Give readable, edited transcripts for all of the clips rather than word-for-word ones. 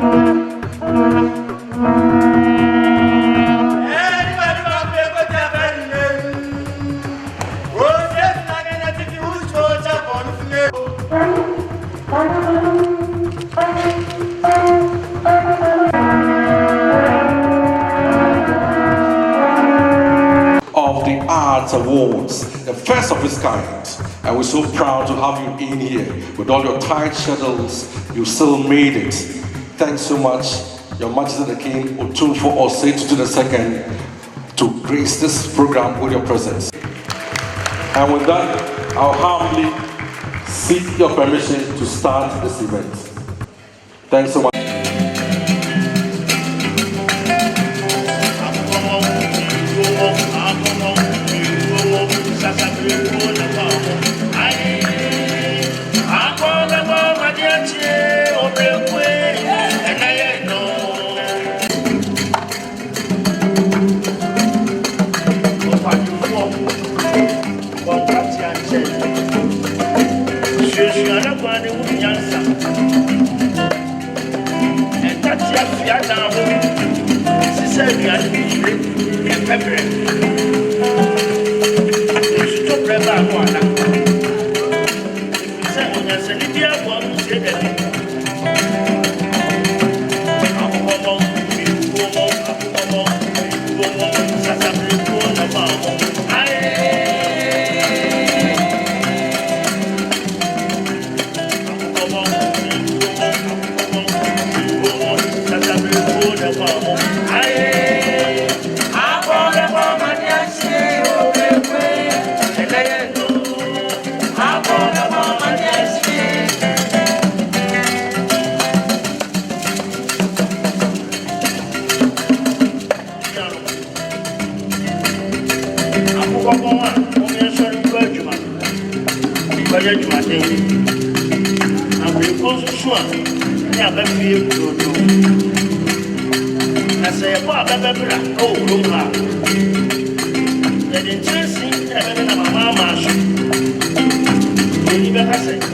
Of the Arts Awards, the first of its kind, and we're so proud to have you in here with all your tight schedules. You still made it. Thanks so much, Your Majesty the King Otumfuo Osei Tutu II, to grace this program with your presence. And with that, I'll humbly seek your permission to start this event. Thanks so much.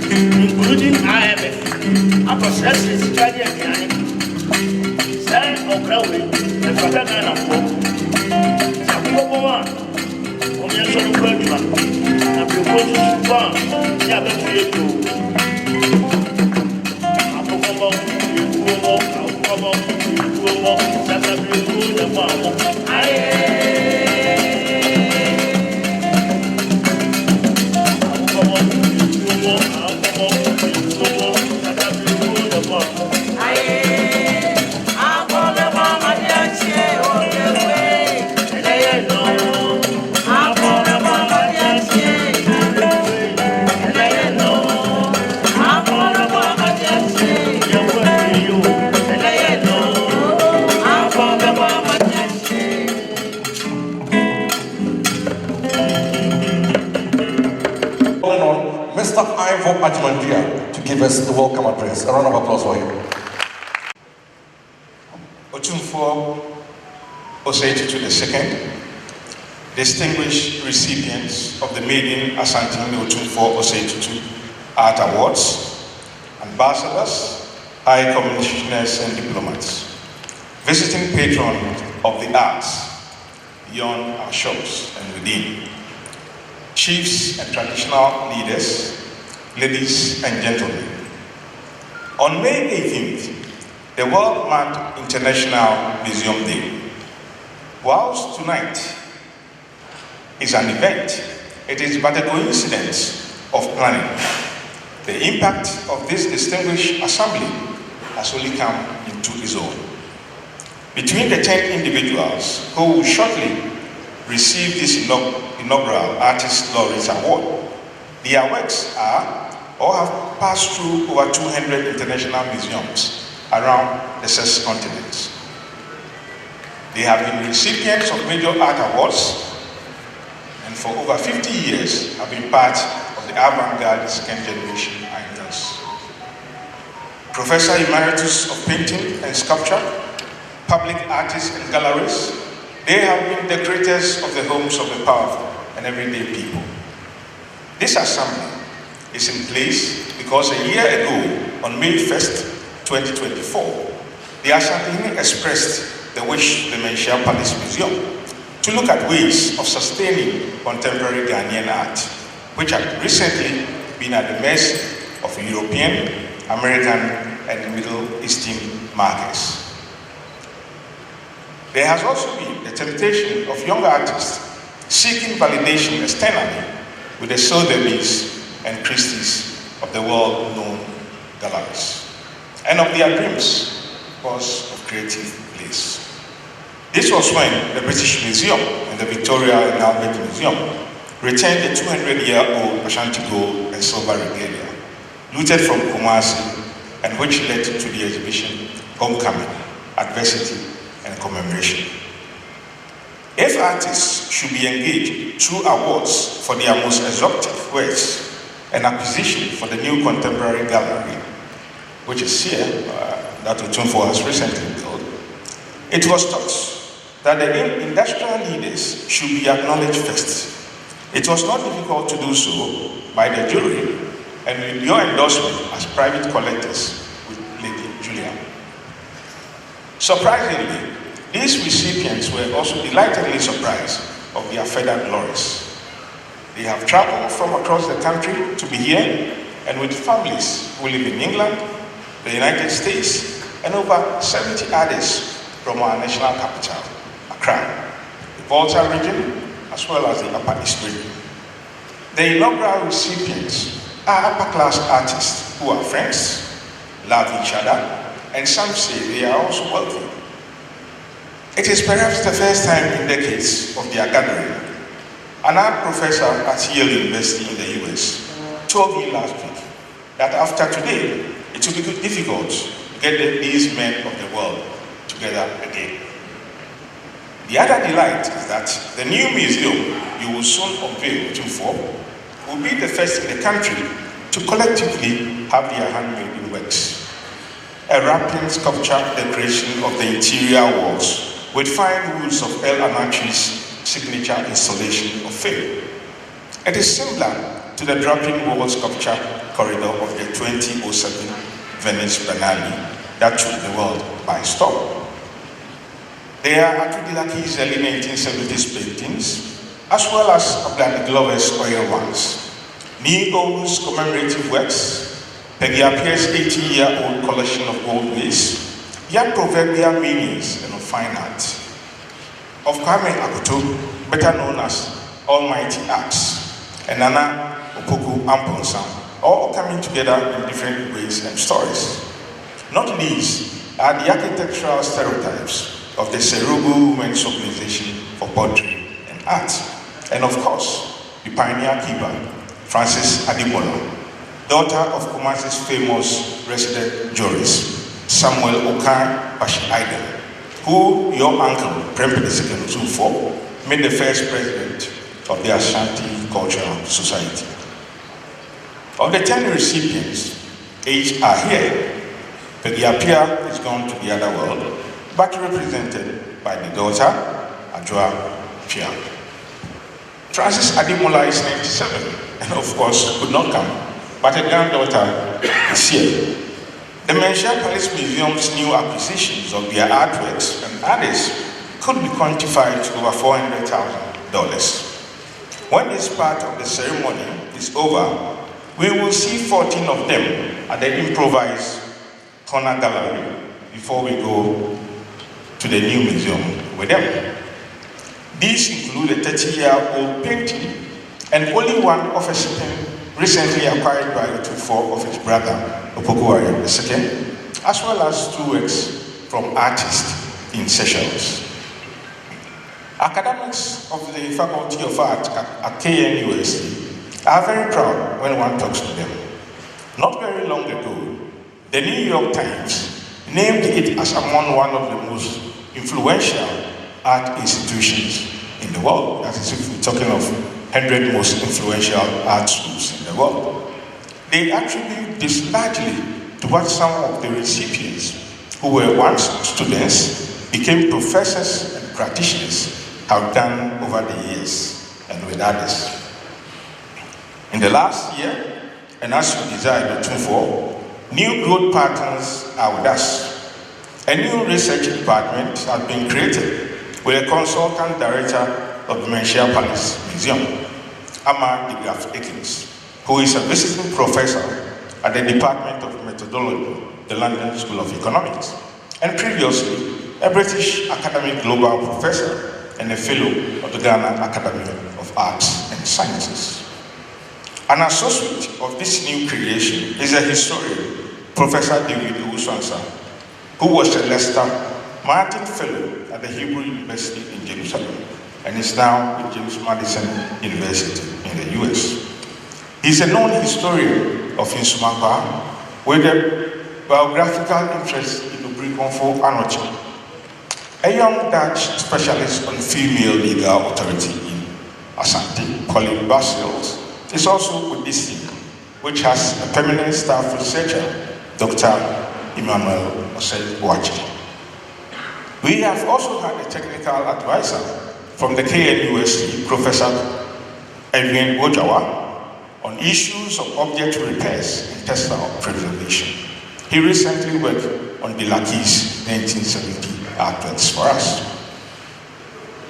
Including IMF, a process is study and planning. Stand or Crowley, and for that kind of work. Sakuwa, Omiason Graduate, and proposals to farm, Yabba Field. To give us the welcome address. A round of applause for him. Otumfuo Osei Tutu II, distinguished recipients of the maiden Asantehene Otumfuo Osei Tutu Art Awards, ambassadors, high commissioners and diplomats, visiting patrons of the arts beyond our shops and within, chiefs and traditional leaders, ladies and gentlemen. On May 18th, the world marked International Museum Day. Whilst tonight is an event, it is but a coincidence of planning. The impact of this distinguished assembly has only come into its own. Between the 10 individuals who will shortly receive this inaugural Artist Laureate Award, their works are or have passed through over 200 international museums around the 6 continents. They have been recipients of major art awards and for over 50 years have been part of the avant-garde second generation icons. Professor Emeritus of Painting and Sculpture, public artists and galleries, they have been the creators of the homes of the powerful and everyday people. This assembly is in place because a year ago, on May 1st, 2024, the Asantehene expressed the wish to the Menchia Palace Museum to look at ways of sustaining contemporary Ghanaian art, which had recently been at the mercy of European, American, and Middle Eastern markets. There has also been the temptation of young artists seeking validation externally with the Sotheby's and Christie's of the world-known galleries, and of their dreams was of creative bliss. This was when the British Museum and the Victoria and Albert Museum returned the 200-year-old Ashanti gold and silver regalia, looted from Kumasi, and which led to the exhibition Homecoming, Adversity, and Commemoration. If artists should be engaged through awards for their most exotic works and acquisition for the new contemporary gallery, which is here, that Otumfuo has recently built, it was thought that the industrial leaders should be acknowledged first. It was not difficult to do so by the jury and with your endorsement as private collectors with Lady Julia. Surprisingly, these recipients were also delightedly surprised of their feathered glories. They have traveled from across the country to be here, and with families who live in England, the United States, and over 70 others from our national capital, Accra, the Volta region, as well as the Upper East region. The inaugural recipients are upper-class artists who are friends, love each other, and some say they are also wealthy. It is perhaps the first time in decades of their gathering. An art professor at Yale University in the US told me last week that after today, it will be difficult to get these men of the world together again. The other delight is that the new museum you will soon unveil, Otumfuo, will be the first in the country to collectively have their handmade works. A wrapping sculpture decoration of the interior walls with fine woods of El Anachi's signature installation of fame. It is similar to the draping wall sculpture corridor of the 2007 Venice Biennale that took the world by storm. There are Atudilaki's early 1970s paintings, as well as Abdani Glover's oil ones, Neo's commemorative works, Peggy Appiah's 80-year-old collection of gold lace, yet proverbial meanings and of fine art, of Kwame Akoto, better known as Almighty Arts, and Nana Opoku Amponsam, all coming together in different ways and stories. Not least are the architectural stereotypes of the Serugu Women's Organization for Poetry and Art, and of course, the pioneer keeper, Frances Adebola, daughter of Kumasi's famous resident jurist, Samuel Okai Bashi Aiden, who your uncle, Prempeh II Otumfuo, made the first president of the Ashanti Cultural Society. Of the 10 recipients, 8 are here. Peggy Appiah is gone to the other world, but represented by the daughter, Adjoa Pia. Frances Ademola is 97, and of course could not come, but a granddaughter is here. The Menchia Palace Museum's new acquisitions of their artworks and others could be quantified to over $400,000. When this part of the ceremony is over, we will see 14 of them at the improvised corner gallery before we go to the new museum with them. These include a 30-year-old painting and only one of a certain recently acquired by Otumfuo of his brother, Opokuwari II, as well as 2 works from artists in Seychelles. Academics of the Faculty of Art at KNUST are very proud when one talks to them. Not very long ago, the New York Times named it as among one of the most influential art institutions in the world. That is, if we're talking of 100 most influential art schools in the world. They attribute this largely to what some of the recipients, who were once students, became professors and practitioners, have done over the years and with others. In the last year, and as you desired Otumfuo, new growth patterns are with us. A new research department has been created with a consultant director of the Menchia Palace Museum, Ama de Graaf Ekins, who is a visiting professor at the Department of Methodology, the London School of Economics, and previously a British Academic Global Professor and a Fellow of the Ghana Academy of Arts and Sciences. An associate of this new creation is a historian, Professor David Owusu-Ansah, who was a Lester Martin Fellow at the Hebrew University in Jerusalem and is now at James Madison University in the US. He's a known historian of Nsumakwa with a biographical interest in Otumfuo Anochi, a young Dutch specialist on female legal authority in Asante, Colin Basiles, is also with this team, which has a permanent staff researcher, Dr. Emmanuel Osei. We have also had a technical advisor from the KNUST, Professor Edwin Ojawa, on issues of object repairs and textile preservation. He recently worked on De Lackey's 1970 artworks for us.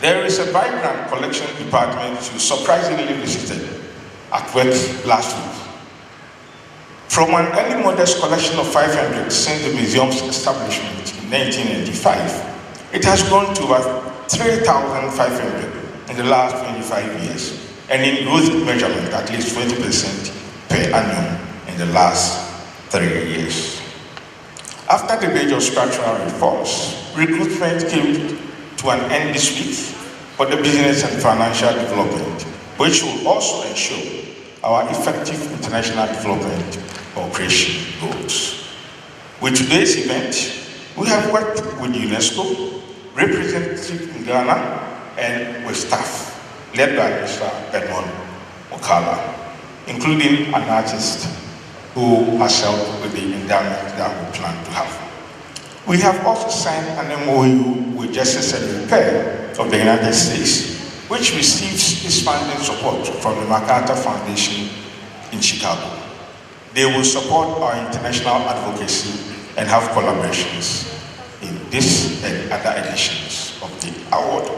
There is a vibrant collection department you surprisingly visited at work last week. From an early modest collection of 500 since the museum's establishment in 1995, it has grown to about 3,500 in the last 25 years, and in growth measurement at least 20% per annum in the last 3 years. After the major structural reforms, recruitment came to an end this week for the business and financial development, which will also ensure our effective international development operation goals. With today's event, we have worked with UNESCO, representative in Ghana, and with staff led by Mr. Edmond Okala, including an artist who has helped with the endowment that we plan to have. We have also signed an MOU with Justice and Repair of the United States, which receives its funding support from the MacArthur Foundation in Chicago. They will support our international advocacy and have collaborations in this and other editions of the award.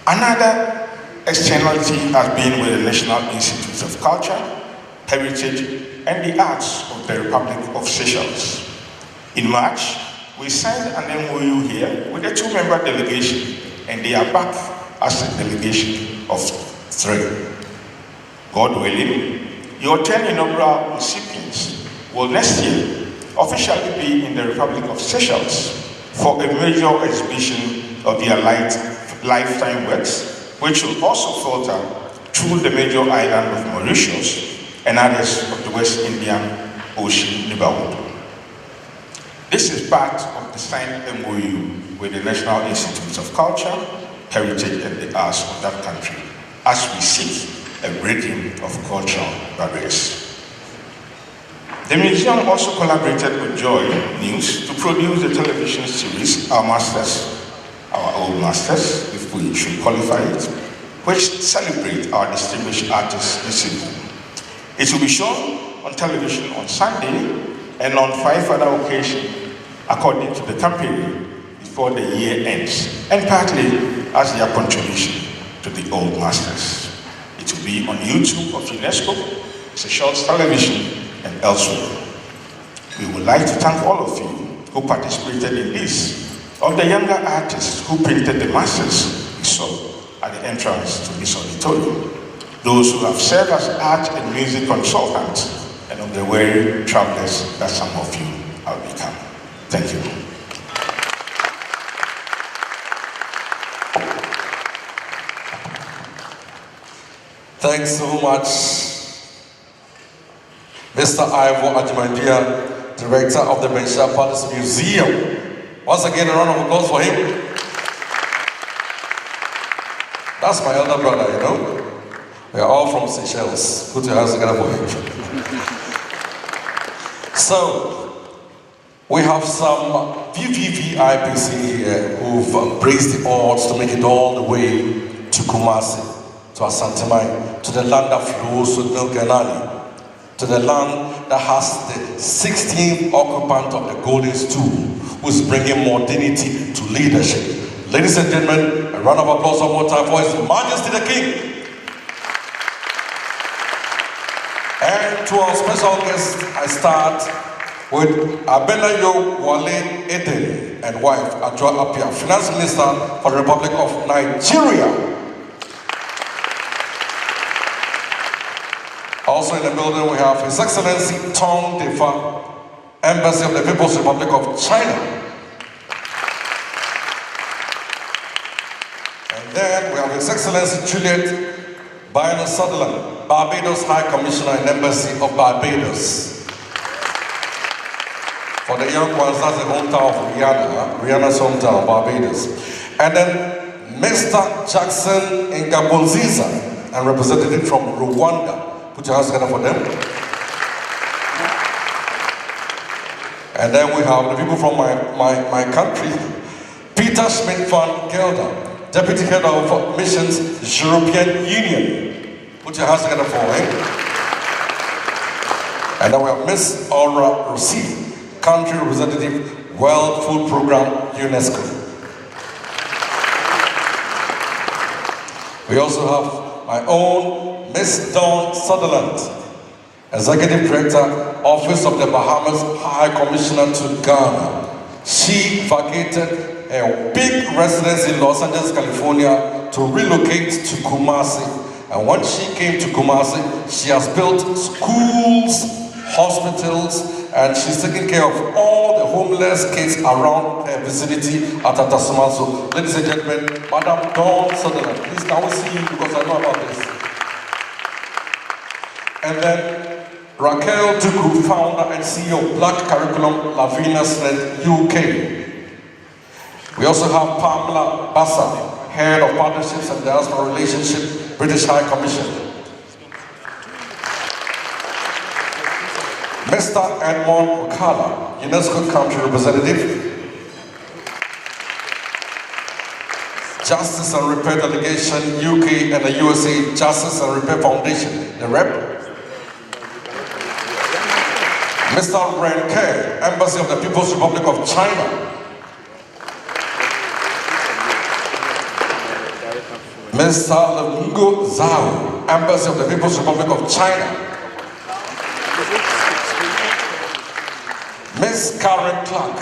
Another externality has been with the National Institutes of Culture, Heritage, and the Arts of the Republic of Seychelles. In March, we signed an MOU here with a 2-member delegation, and they are back as a delegation of 3. God willing, your 10 inaugural recipients will next year officially be in the Republic of Seychelles for a major exhibition of their lifetime works, which will also filter through the major island of Mauritius and others of the West Indian Ocean neighborhood. This is part of the signed MOU with the National Institutes of Culture, Heritage, and the Arts of that country, as we seek a breaking of cultural barriers. The museum also collaborated with Joy News to produce the television series, Our Masters, Our Old Masters, if we should qualify it, which celebrate our distinguished artists this season. It will be shown on television on Sunday and on 5 other occasions according to the campaign before the year ends, and partly as their contribution to the Old Masters. It will be on YouTube of UNESCO, Seychelles Television, and elsewhere. We would like to thank all of you who participated in this, of the younger artists who painted the masters we saw at the entrance to this auditorium, those who have served as art and music consultants, and of the weary travelers that some of you have become. Thank you. Thanks so much, Mr. Ivo Ajimandia, Director of the Menchia Palace Museum. Once again, a round of applause for him. That's my elder brother, you know. We are all from Seychelles. Put your hands together for him. So, we have some VVVIPs in here who've braced the odds to make it all the way to Kumasi, to Asantehene, to the land that flows with milk and honey, to the land that has the 16th occupant of the Golden Stool, who's bringing more dignity to leadership. Ladies and gentlemen, a round of applause one more time for His Majesty the King. And to our special guest, I start with Abenayo Wale Eden and wife Adjoa Apia, Finance Minister for the Republic of Nigeria. Also in the building we have His Excellency Tong Defa, Embassy of the People's Republic of China. And then we have His Excellency Juliet Bynum Sutherland, Barbados High Commissioner and Embassy of Barbados. For the young ones, that's the hometown of Rihanna's hometown, Barbados. And then Mr. Jackson Ngabonziza, and representative from Rwanda. Put your hands together for them. And then we have the people from my country. Peter Schmidt van Gelder, Deputy Head of Missions, European Union. Put your hands together for him. And then we have Miss Aura Rossi, Country Representative, World Food Program, UNESCO. We also have my own Miss Dawn Sutherland, Executive Director, Office of the Bahamas High Commissioner to Ghana. She vacated a big residence in Los Angeles, California to relocate to Kumasi. And when she came to Kumasi, she has built schools, hospitals, and she's taking care of all the homeless kids around her vicinity at Atasuma. So, ladies and gentlemen, Madam Dawn Sutherland, please can we see you because I know about this. And then Raquel Tutu, founder and CEO of Black Curriculum Lavinas UK. We also have Pamela Bassa, Head of Partnerships and Diaspora Relationship, British High Commission. Mr. Edmond Okala, UNESCO Country Representative. Justice and Repair Delegation, UK and the USA Justice and Repair Foundation, the rep. Mr. Ren Ke, Embassy of the People's Republic of China. Mr. Lungo Zhao, Embassy of the People's Republic of China. Miss Karen Clark,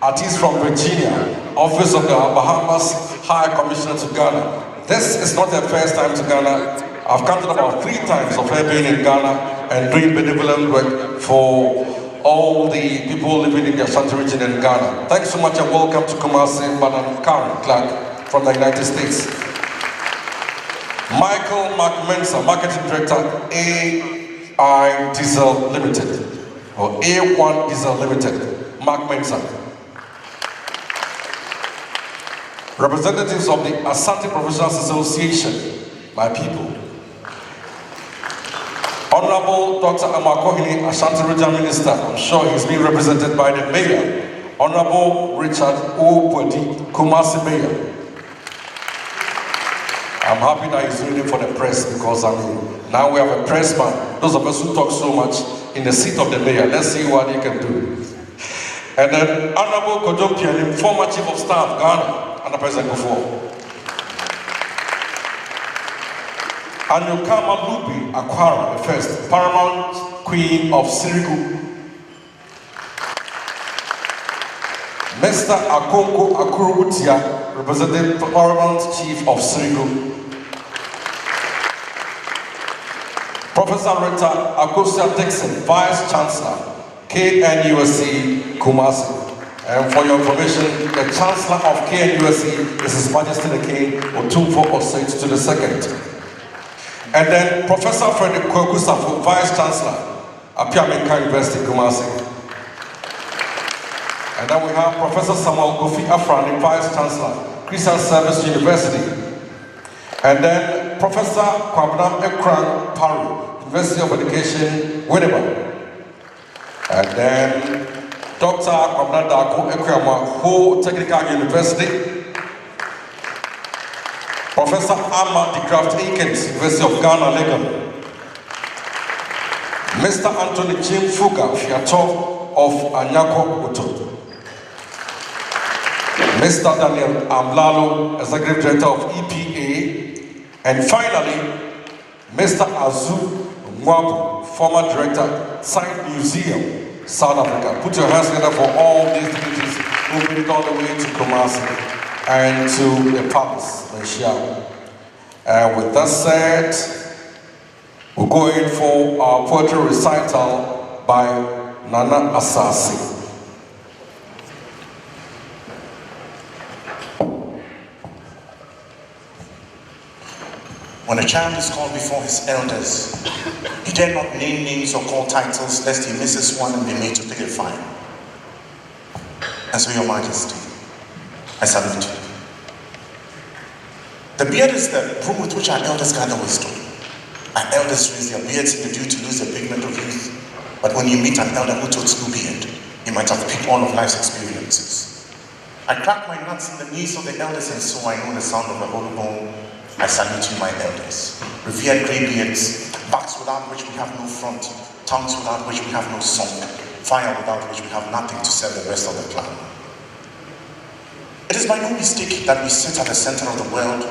artist from Virginia, Office of the Bahamas High Commissioner to Ghana. This is not her first time to Ghana. I've counted about 3 times of her being in Ghana and doing benevolent work for all the people living in the Ashanti region in Ghana. Thanks so much and welcome to Kumasi, Madam Karen Clark from the United States. Michael McMensa, Marketing Director, AI Diesel Limited, or A1 Diesel Limited, Mark Mensa. Representatives of the Asante Professionals Association, my people. Honorable Dr. Amakohene, Ashanti Regional Minister, I'm sure he's being represented by the Mayor. Honorable Richard Opodi, Kumasi Mayor. I'm happy that he's reading for the press because now we have a pressman. Those of us who talk so much in the seat of the Mayor, let's see what he can do. And then Honorable Kojo Pianim, former Chief of Staff, Ghana, and the President Otumfuo. Anyukama Lubi Akwara, the first Paramount Queen of Sirigu. Mr. Akonko Akurubutia, Representative Paramount Chief of Sirigu. Professor Rita Akosia Dixon, Vice Chancellor, KNUSC Kumasi. And for your information, the Chancellor of KNUSC is His Majesty the King Otumfuo Osei Tutu II. And then Professor Frederick Kwakusafo, Vice Chancellor, Apiamenka University, Kumasi. And then we have Professor Samuel Kofi Afrani, Vice Chancellor, Christian Service University. And then Professor Kwabnam Ekran Paru, University of Education, Winneba. And then Dr. Kwabnam Dako Ekwama, Ho Technical University. Professor Amma de Graft Aikens, University of Ghana, Legon. Mr. Anthony Jim Fuga Fiato of Anyako Oto. Mr. Daniel Amlalo, Executive Director of EPA, and finally, Mr. Azu Mwabu, former Director, Science Museum, South Africa. Put your hands together for all these dignitaries who made it all the way to Kumasi and to the palace, Malaysia. With that said, we're going for our poetry recital by Nana Asase. When a child is called before his elders, he dare not name names or call titles lest he misses one and be made to pay a fine. And so, Your Majesty, I salute you. The beard is the broom with which our elders gather wisdom. Our elders raise their beards in the dew to lose the pigment of youth. But when you meet an elder who totes no beard, you might have picked all of life's experiences. I crack my nuts in the knees of the elders, and so I know the sound of the hollow bone. I salute you, my elders. Revered grey beards, backs without which we have no front, tongues without which we have no song, fire without which we have nothing to set the rest of the plan. It is by no mistake that we sit at the center of the world,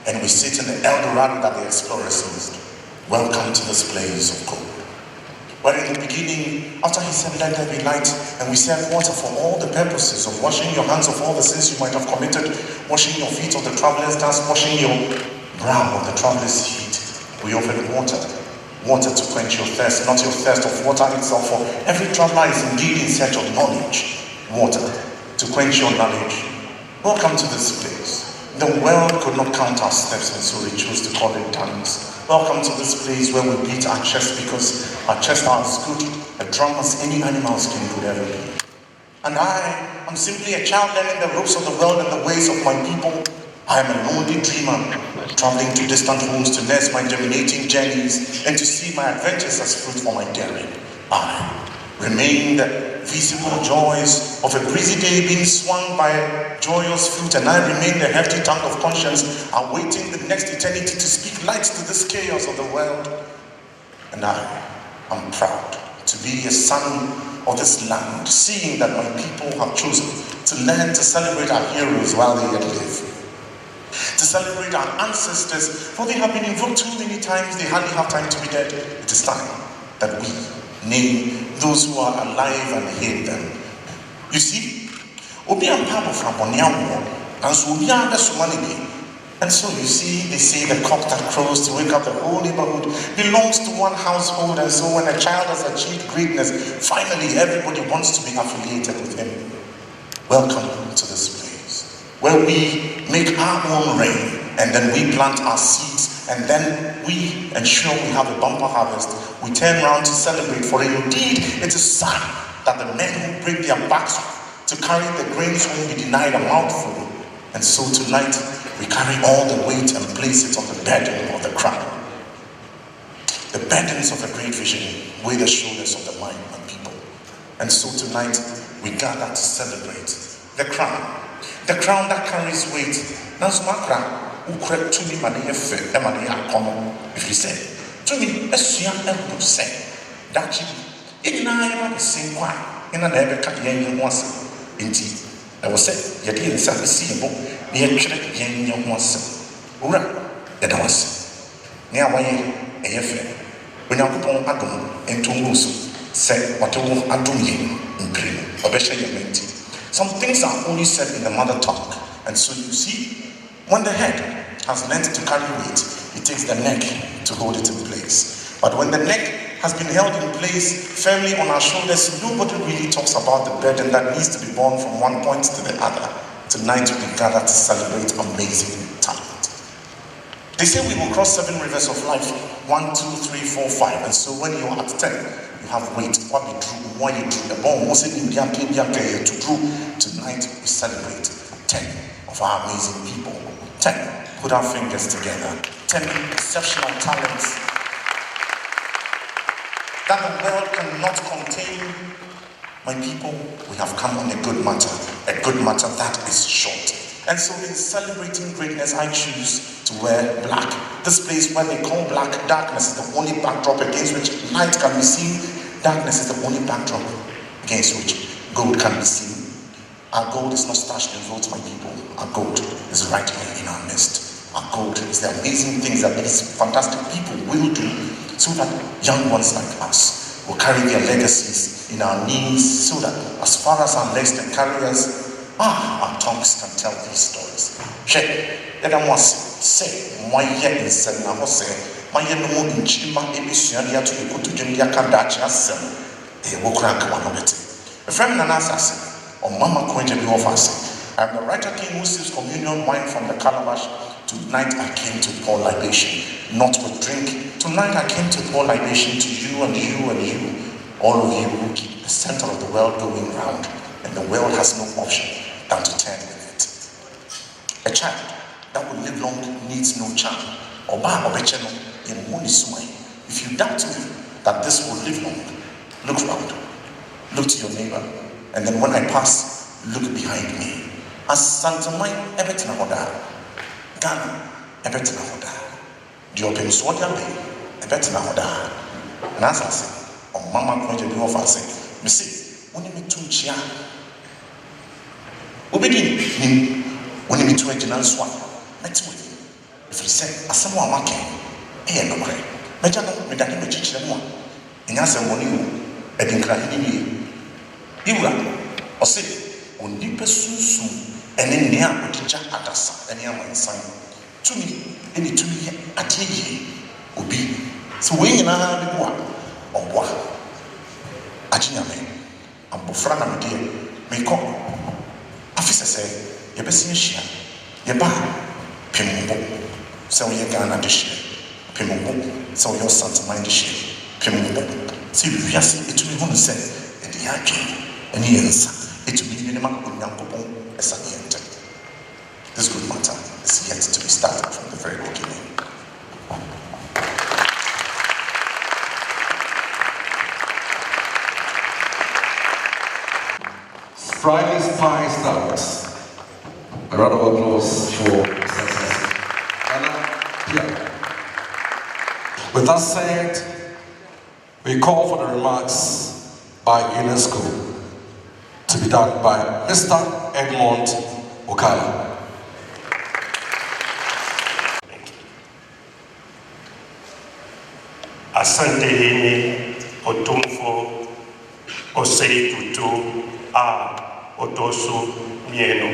and we sit in the El Dorado that the explorers used. Welcome to this blaze of gold. Where in the beginning, after he said, let there be light, and we serve water for all the purposes of washing your hands of all the sins you might have committed, washing your feet of the traveler's dust, washing your brow of the traveler's heat. We offered water to quench your thirst, not your thirst of water itself, for every traveler is indeed in search of knowledge. Water to quench your knowledge. Welcome to this place. The world could not count our steps, and so we chose to call it tongues. Welcome to this place where we beat our chest because our chests are as good a drum as any animal's skin could ever be. And I am simply a child learning the ropes of the world and the ways of my people. I am a lonely dreamer, traveling to distant homes to nurse my germinating journeys and to see my adventures as fruit for my daring. I remain the visible joys of a breezy day being swung by a joyous fruit, and I remain the hefty tongue of conscience awaiting the next eternity to speak light to this chaos of the world. And I am proud to be a son of this land, seeing that my people have chosen to learn to celebrate our heroes while they yet live, to celebrate our ancestors, for they have been invoked too many times they hardly have time to be dead. It is time that we name those who are alive and hail them. You see, Obi and Papa from Boniamo, and so we are the Somali. And so you see, they say the cock that crows to wake up the whole neighborhood belongs to one household, and so when a child has achieved greatness, finally everybody wants to be affiliated with him. Welcome to this place, where we make our own rain, and then we plant our seeds, and then we ensure we have a bumper harvest. We turn around to celebrate, for indeed it is sad that the men who break their backs to carry the grains will be denied a mouthful. And so tonight, we carry all the weight and place it on the burden of the crown. The burdens of a great vision weigh the shoulders of the mind and people. And so tonight, we gather to celebrate the crown that carries weight. If you say, to me, a young elbow say, that you in I sing why in an ever cut young once. Indeed, I was said, yet in some seeable, near Chillet young once. Ura, that was near way, a fair. When you put on Adam and Tungusu, say what you want Adam in green, or better your mentee. Some things are only said in the mother tongue, and so you see, when the head has learned to carry weight, it takes the neck to hold it in place. But when the neck has been held in place firmly on our shoulders, nobody really talks about the burden that needs to be borne from one point to the other. Tonight we gather to celebrate amazing talent. They say we will cross 7 rivers of life, 1, 2, 3, 4, 5. And so when you are at 10, you have weight. What we drew, why you drew the bone, was it in to drew. Tonight we celebrate 10 of our amazing people. 10, put our fingers together. 10 exceptional talents that the world cannot contain. My people, we have come on a good matter that is short. And so in celebrating greatness, I choose to wear black. This place where they call black, darkness is the only backdrop against which light can be seen. Darkness is the only backdrop against which gold can be seen. Our gold is not stashed in votes, my people. Our gold is right here in our midst. Our gold is the amazing things that these fantastic people will do so that young ones like us will carry their legacies in our knees, so that as far as our legs can carry us, our tongues can tell these stories. Let them say, my year in Senna Jose, my year no more in Chima, Ebisuania to the Kutujunia Kandacha, a Wokrank one of it. A friend and assassin. Or Mama Quentin offers. I am the writer king who sips communion wine from the calabash. Tonight I came to pour libation, not with drink. Tonight I came to pour libation to you and you and you. All of you who keep the center of the world going round, and the world has no option than to turn with it. A child that will live long needs no charm. If you doubt me that this will live long, look round, look to your neighbor. And then when I pass, look behind me. Asantehene ebetina hoda. Ghana ebetina hoda. Diopem Swadia Bay ebetina hoda. And as I say, on Mama Quentin be off, I say, Missy, when you meet two chia. Ubedi, when you meet two general swan, met with. If you say, as someone marking, no cray. Majano, Medani Chichemua. And as a money, a dincra. Iwa, Osei, on deeper susu, and in near Otija Adasa, and near my son. To me, any to me at ye, Obi. So when you are the one, or what? Ajiname, and Bofrana, dear, may come. Officer say, your best share, your bar, Pimbo, so your Ghana dish, Pimbo, so your son's mind dish, Pimbo. See, we are saying it to me who say, and the Yakin. And yes, it will be minimum on Yankopon as an end. This good matter is yet to be started from the very beginning. Friday's spiced out. A round of applause for success. With that said, we call for the remarks by UNESCO to be done by Mr. Edmond Okala. Asantehene, Otumfuo, Osei, Tutu, Otosu, Mieno.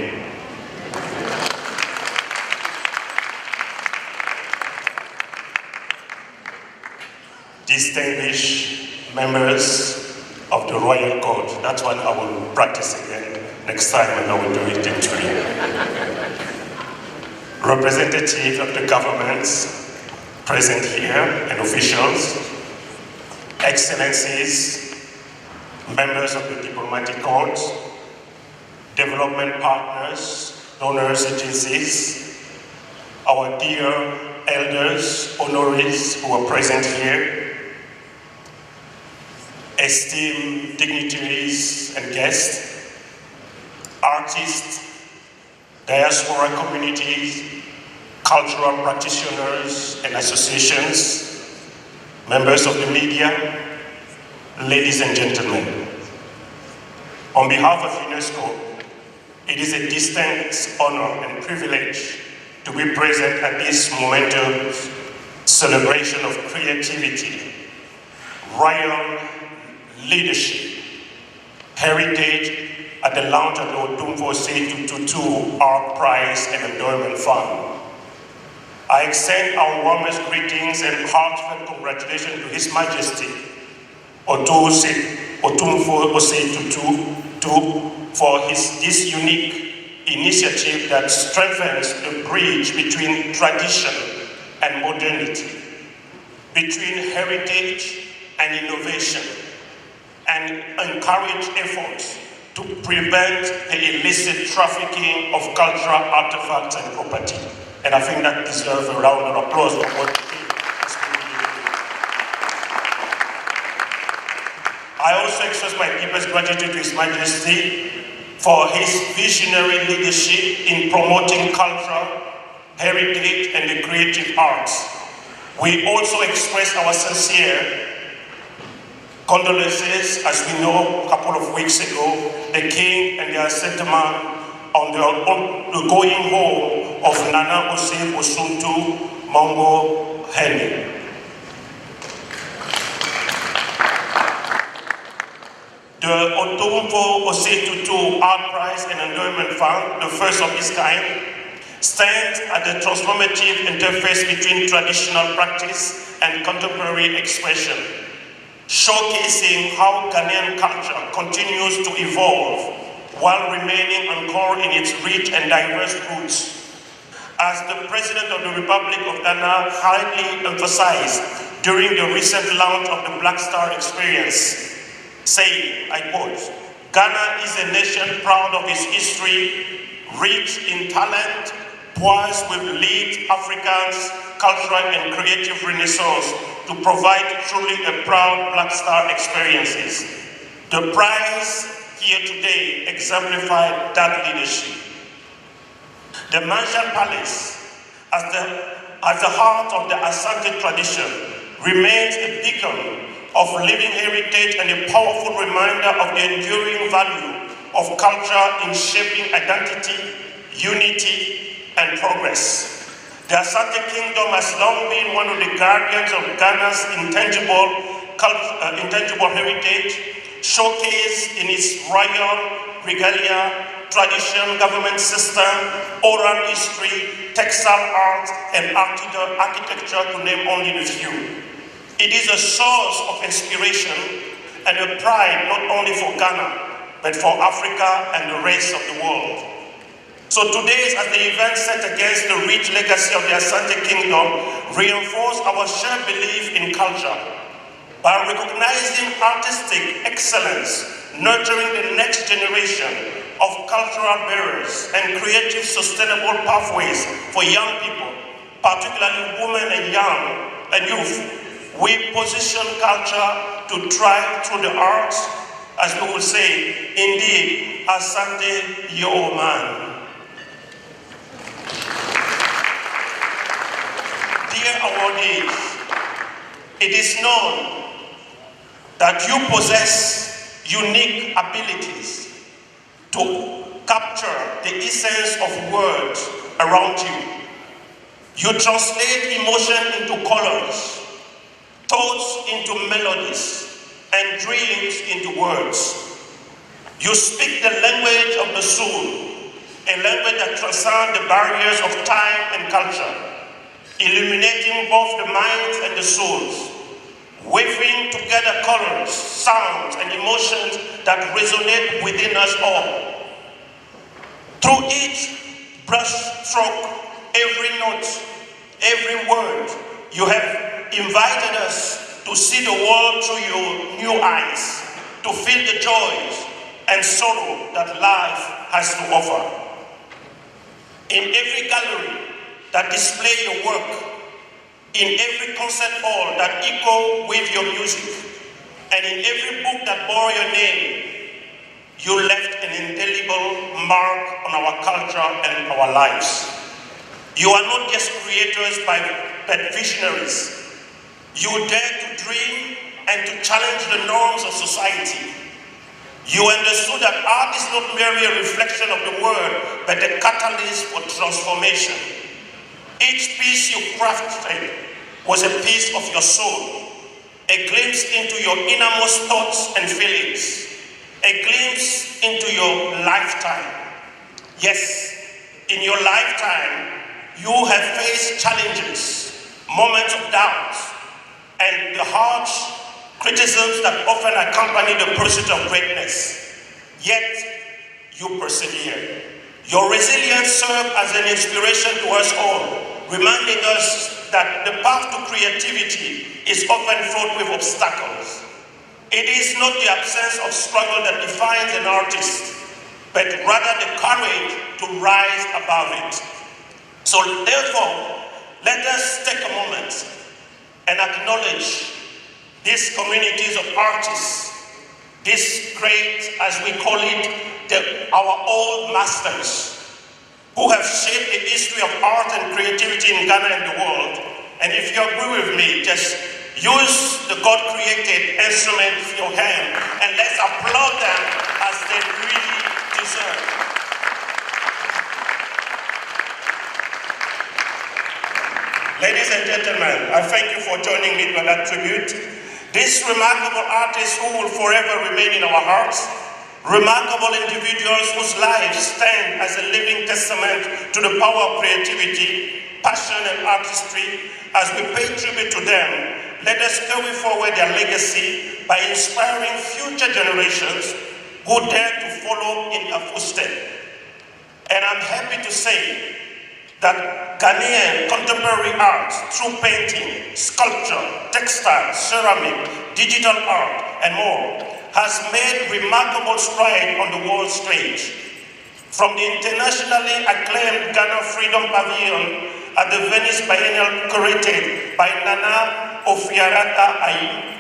Distinguished members of the Royal Court. That's what I will practice again next time, and I will do it in Turi. Representatives of the governments present here and officials, excellencies, members of the diplomatic corps, development partners, donors agencies, our dear elders, honorees who are present here, esteemed dignitaries and guests, artists, diaspora communities, cultural practitioners and associations, members of the media, ladies and gentlemen. On behalf of UNESCO, it is a distinct honor and privilege to be present at this momentous celebration of creativity, royal leadership, heritage at the launch of the Otumfuo Tutu Art Prize and Endowment Fund. I extend our warmest greetings and heartfelt congratulations to His Majesty Otumfuo Osei Tutu for this unique initiative that strengthens the bridge between tradition and modernity, between heritage and innovation, and encourage efforts to prevent the illicit trafficking of cultural artifacts and property. And I think that deserves a round of applause for what they did. I also express my deepest gratitude to His Majesty for his visionary leadership in promoting culture, heritage, and the creative arts. We also express our sincere condolences, as we know, a couple of weeks ago, the king and their settlement on the going home of Nana Osei Otumfuo. The Otumfuo Osei Tutu Art Prize and Endowment Fund, the first of its kind, stands at the transformative interface between traditional practice and contemporary expression, showcasing how Ghanaian culture continues to evolve while remaining anchored in its rich and diverse roots. As the President of the Republic of Ghana highly emphasized during the recent launch of the Black Star Experience, saying, I quote, "Ghana is a nation proud of its history, rich in talent, poised with lead Africa's cultural and creative renaissance to provide truly a proud Black Star experiences." The prize here today exemplified that leadership. The Marshall Palace, as the heart of the Asante tradition, remains a beacon of living heritage and a powerful reminder of the enduring value of culture in shaping identity, unity, and progress. The Asante Kingdom has long been one of the guardians of Ghana's intangible heritage, showcased in its royal regalia, tradition, government system, oral history, textile art, and architecture, to name only a few. It is a source of inspiration and a pride not only for Ghana, but for Africa and the rest of the world. So today, as the event set against the rich legacy of the Asante Kingdom, reinforce our shared belief in culture by recognizing artistic excellence, nurturing the next generation of cultural bearers, and creative sustainable pathways for young people, particularly women and youth. We position culture to thrive through the arts, as we will say, indeed, Asante yo man. Dear awardees, it is known that you possess unique abilities to capture the essence of words around you. You translate emotion into colors, thoughts into melodies, and dreams into words. You speak the language of the soul, a language that transcends the barriers of time and culture, illuminating both the minds and the souls, weaving together colors, sounds, and emotions that resonate within us all. Through each brush stroke, every note, every word, you have invited us to see the world through your new eyes, to feel the joys and sorrow that life has to offer. In every gallery that display your work, in every concert hall that echo with your music, and in every book that bore your name, you left an indelible mark on our culture and our lives. You are not just creators but visionaries. You dare to dream and to challenge the norms of society. You understood that art is not merely a reflection of the world, but a catalyst for transformation. Each piece you crafted was a piece of your soul, a glimpse into your innermost thoughts and feelings, a glimpse into your lifetime. Yes, in your lifetime, you have faced challenges, moments of doubt, and the harsh criticisms that often accompany the pursuit of greatness. Yet, you persevere. Your resilience served as an inspiration to us all, reminding us that the path to creativity is often fraught with obstacles. It is not the absence of struggle that defines an artist, but rather the courage to rise above it. So therefore, let us take a moment and acknowledge these communities of artists, this great, as we call it, our old masters, who have shaped the history of art and creativity in Ghana and the world. And if you agree with me, just use the God-created instrument in your hand and let's applaud them as they they really deserve. Ladies and gentlemen, I thank you for joining me for that tribute. These remarkable artists who will forever remain in our hearts, remarkable individuals whose lives stand as a living testament to the power of creativity, passion, and artistry. As we pay tribute to them, let us carry forward their legacy by inspiring future generations who dare to follow in their footsteps. And I'm happy to say that Ghanaian contemporary art through painting, sculpture, textile, ceramic, digital art, and more has made remarkable strides on the world stage. From the internationally acclaimed Ghana Freedom Pavilion at the Venice Biennial curated by Nana Ofiarata Ayi,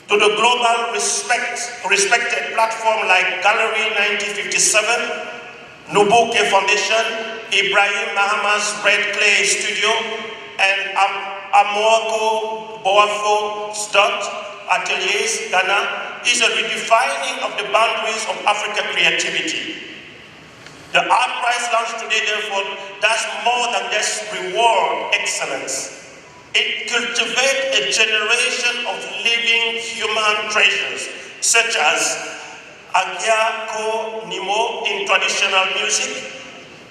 to the global respected platform like Gallery 1957, Nubuke Foundation, Ibrahim Mahamas Red Clay Studio, and Amoako Boafo Stott Ateliers Ghana is a redefining of the boundaries of African creativity. The Art Prize launched today, therefore, does more than just reward excellence. It cultivates a generation of living human treasures, such as Agiako Nimo in traditional music.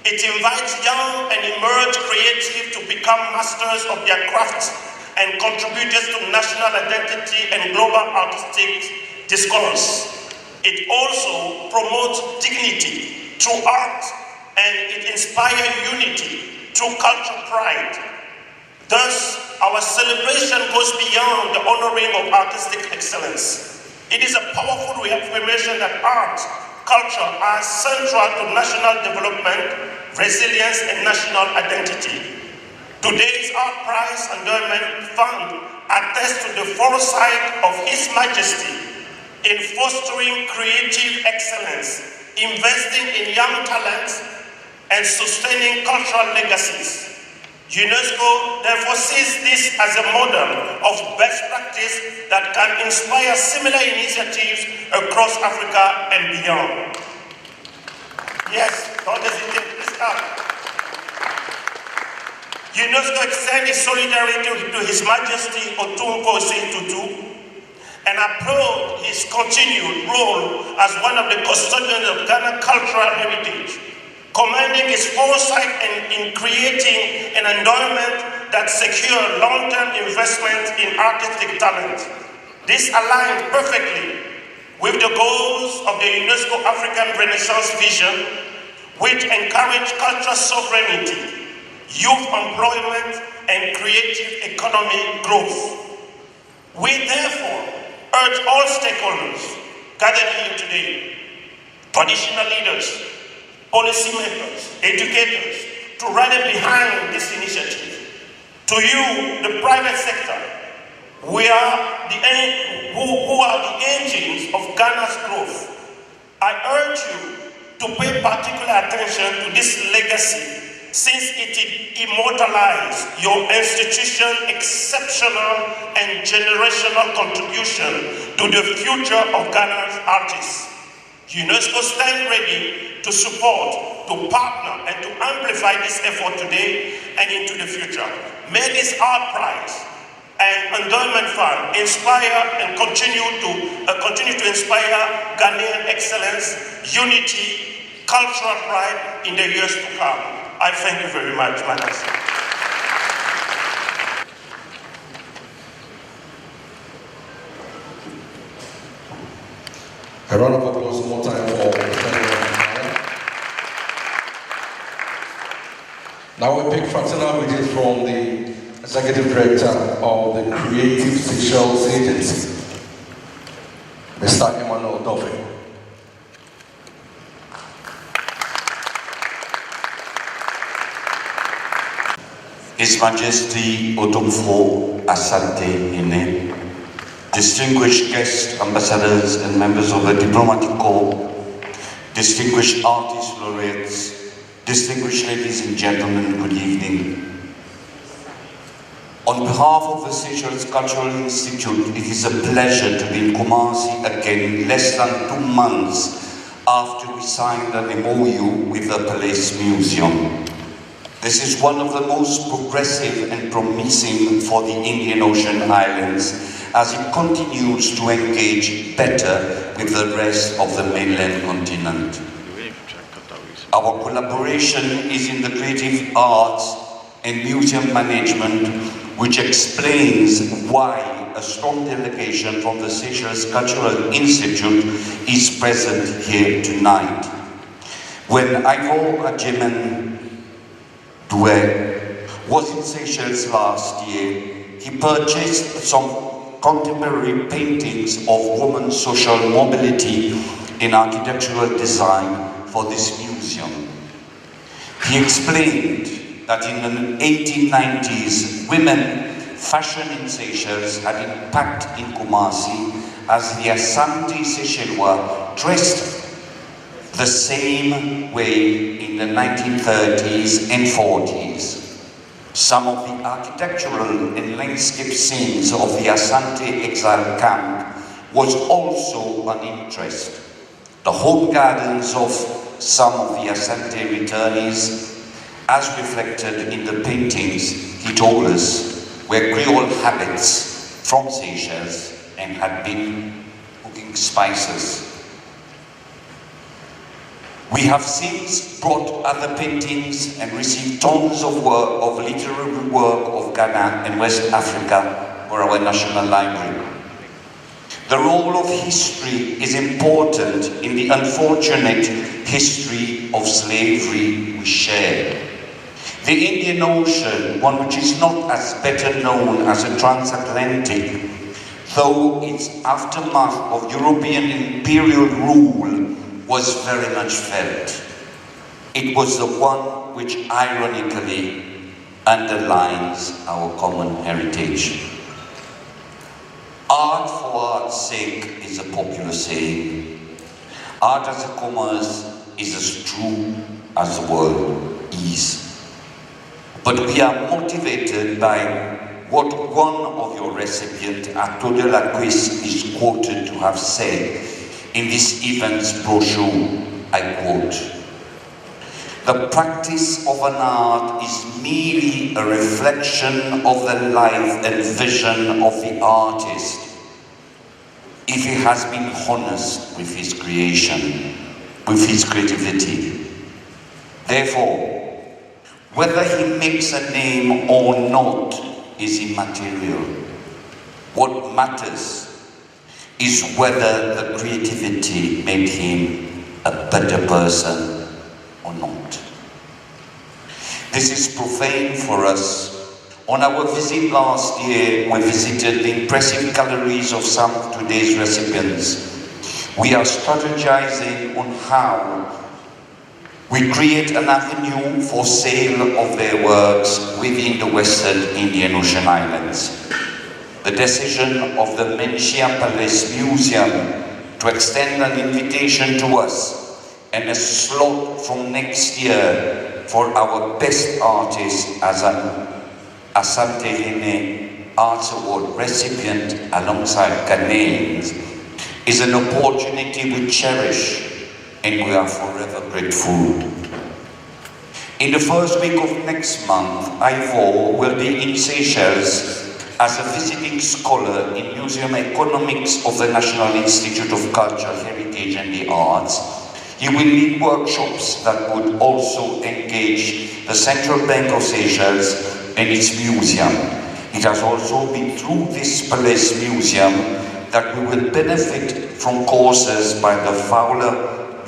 It invites young and emerging creatives to become masters of their crafts and contributors to national identity and global artistic discourse. It also promotes dignity through art, and it inspires unity through cultural pride. Thus, our celebration goes beyond the honoring of artistic excellence. It is a powerful reaffirmation that art, culture are central to national development, resilience, and national identity. Today's Art Prize Endowment Fund attests to the foresight of His Majesty in fostering creative excellence, investing in young talents, and sustaining cultural legacies. UNESCO therefore sees this as a model of best practice that can inspire similar initiatives across Africa and beyond. Yes, don't hesitate, please come. UNESCO extends its solidarity to His Majesty Otumfuo Tutu and applaud his continued role as one of the custodians of Ghana cultural heritage, commending his foresight in creating an endowment that secures long-term investment in artistic talent. This aligns perfectly with the goals of the UNESCO African Renaissance Vision, which encourage cultural sovereignty, youth employment, and creative economic growth. We therefore urge all stakeholders gathered here today, traditional leaders, policymakers, educators, to rally behind this initiative. To you, the private sector, who are the engines of Ghana's growth, I urge you to pay particular attention to this legacy, since it immortalizes your institution's exceptional and generational contribution to the future of Ghana's artists. UNESCO stands ready to support, to partner, and to amplify this effort today and into the future. May this Art Prize and Endowment Fund inspire and continue to inspire Ghanaian excellence, unity, cultural pride in the years to come. I thank you very much, Madam. A round of applause one more time for Now we pick fraternal greetings from the Executive Director of the Creative Seychelles Agency, Mr. Emmanuel Dove. His Majesty Otumfuo Asantehene, distinguished guests, ambassadors, and members of the diplomatic corps, distinguished artist laureates, distinguished ladies and gentlemen, good evening. On behalf of the Seychelles Cultural Institute, it is a pleasure to be in Kumasi again in less than 2 months after we signed an MOU with the Police Museum. This is one of the most progressive and promising for the Indian Ocean Islands as it continues to engage better with the rest of the mainland continent. Our collaboration is in the creative arts and museum management, which explains why a strong delegation from the Seychelles Cultural Institute is present here tonight. When Ivo Ajemen Due was in Seychelles last year, he purchased some contemporary paintings of women's social mobility in architectural design for this museum. He explained that in the 1890s, women fashion in Seychelles had impact in Kumasi as the Asante Seychellois dressed the same way in the 1930s and 40s. Some of the architectural and landscape scenes of the Asante exile camp was also an interest. The home gardens of some of the Asante returnees, as reflected in the paintings, he told us, were Creole habits from Seychelles and had been cooking spices. We have since brought other paintings and received tons of work, of literary work of Ghana and West Africa for our National Library. The role of history is important in the unfortunate history of slavery we share. The Indian Ocean, one which is not as better known as the transatlantic, though its aftermath of European imperial rule was very much felt. It was the one which ironically underlines our common heritage. Art for art's sake is a popular saying. Art as a commerce is as true as the world is. But we are motivated by what one of your recipients, Arthur de la Cuisse, is quoted to have said in this event's brochure. I quote, "The practice of an art is merely a reflection of the life and vision of the artist, if he has been honest with his creation, with his creativity. Therefore, whether he makes a name or not is immaterial. What matters is whether the creativity made him a better person or not." This is profane for us. On our visit last year, we visited the impressive galleries of some of today's recipients. We are strategizing on how we create an avenue for sale of their works within the Western Indian Ocean Islands. The decision of the Menchia Palace Museum to extend an invitation to us and a slot from next year for our best artist as an Asantehene Arts Award recipient alongside Ghanaians is an opportunity we cherish and we are forever grateful. In the first week of next month, Ivo will be in Seychelles as a visiting scholar in Museum Economics of the National Institute of Culture, Heritage and the Arts. He will lead workshops that would also engage the Central Bank of Seychelles and its museum. It has also been through this Palace Museum that we will benefit from courses by the Fowler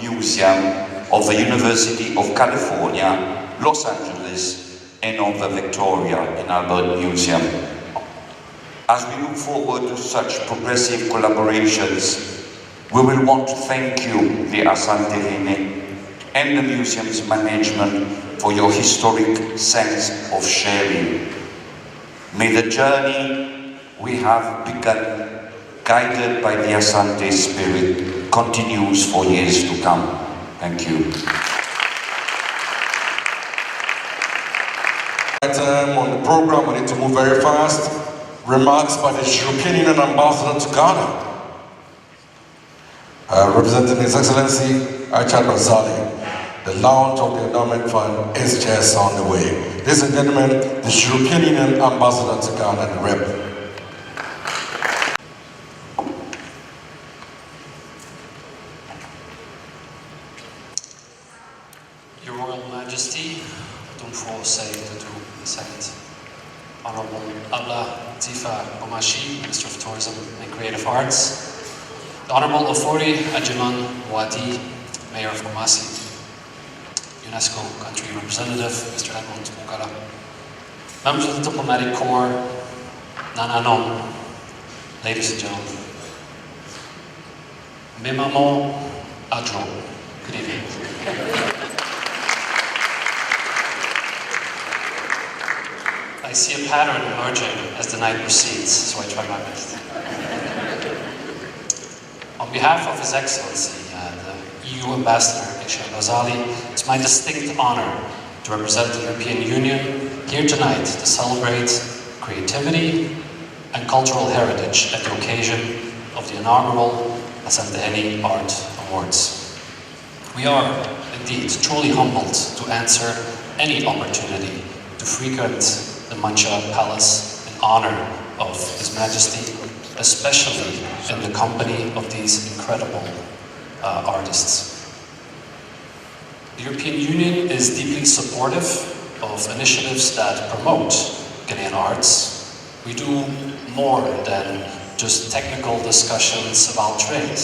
Museum of the University of California, Los Angeles, and of the Victoria and Albert Museum. As we look forward to such progressive collaborations, we will want to thank you, the Asantehene, and the museum's management for your historic sense of sharing. May the journey we have begun, guided by the Asante spirit, continues for years to come. Thank you. Item on the program, we need to move very fast. Remarks by the European Union Ambassador to Ghana. representing His Excellency Achad Bazali. The launch of the endowment fund is just on the way. Ladies and gentlemen, the European Union Ambassador to Ghana, the Rep. Your Royal Majesty, Otumfuo Osei, Tutu II, Honorable Abla Tifa Omashi, Minister of Tourism and Creative Arts, the Honorable Ofori Ajiman Wadi, Mayor of Kumasi, UNESCO Country Representative, Mr. Edmund Mukala, members of the Diplomatic Corps, Nananom, ladies and gentlemen, Memamo Adro, good evening. I see a pattern emerging as the night proceeds, so I try my best. On behalf of His Excellency, the EU Ambassador, Achad Bazali, it's my distinct honor to represent the European Union here tonight to celebrate creativity and cultural heritage at the occasion of the inaugural Asantehene Art Awards. We are indeed truly humbled to answer any opportunity to frequent the Mancha Palace in honor of His Majesty, especially in the company of these incredible artists. The European Union is deeply supportive of initiatives that promote Ghanaian arts. We do more than just technical discussions about trade,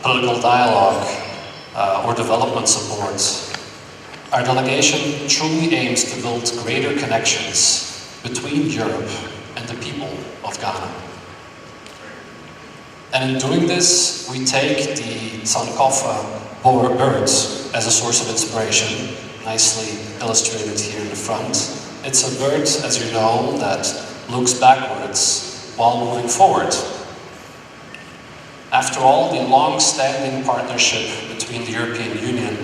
political dialogue, or development support. Our delegation truly aims to build greater connections between Europe and the people of Ghana. And in doing this, we take the Sankofa bird as a source of inspiration, nicely illustrated here in the front. It's a bird, as you know, that looks backwards while moving forward. After all, the long-standing partnership between the European Union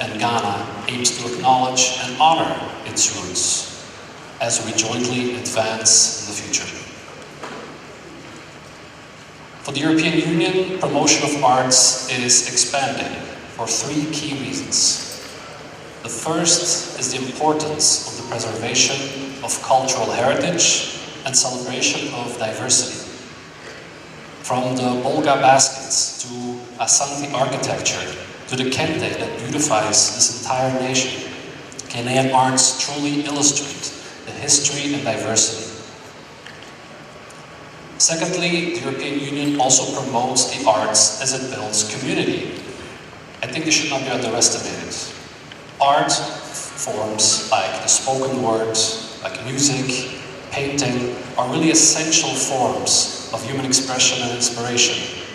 and Ghana aims to acknowledge and honor its roots as we jointly advance in the future. For the European Union, promotion of arts is expanding for three key reasons. The first is the importance of the preservation of cultural heritage and celebration of diversity. From the Bolga baskets to Asante architecture to the kente that beautifies this entire nation, Ghanaian arts truly illustrate the history and diversity. Secondly, the European Union also promotes the arts as it builds community. I think this should not be underestimated. Art forms like the spoken word, like music, painting, are really essential forms of human expression and inspiration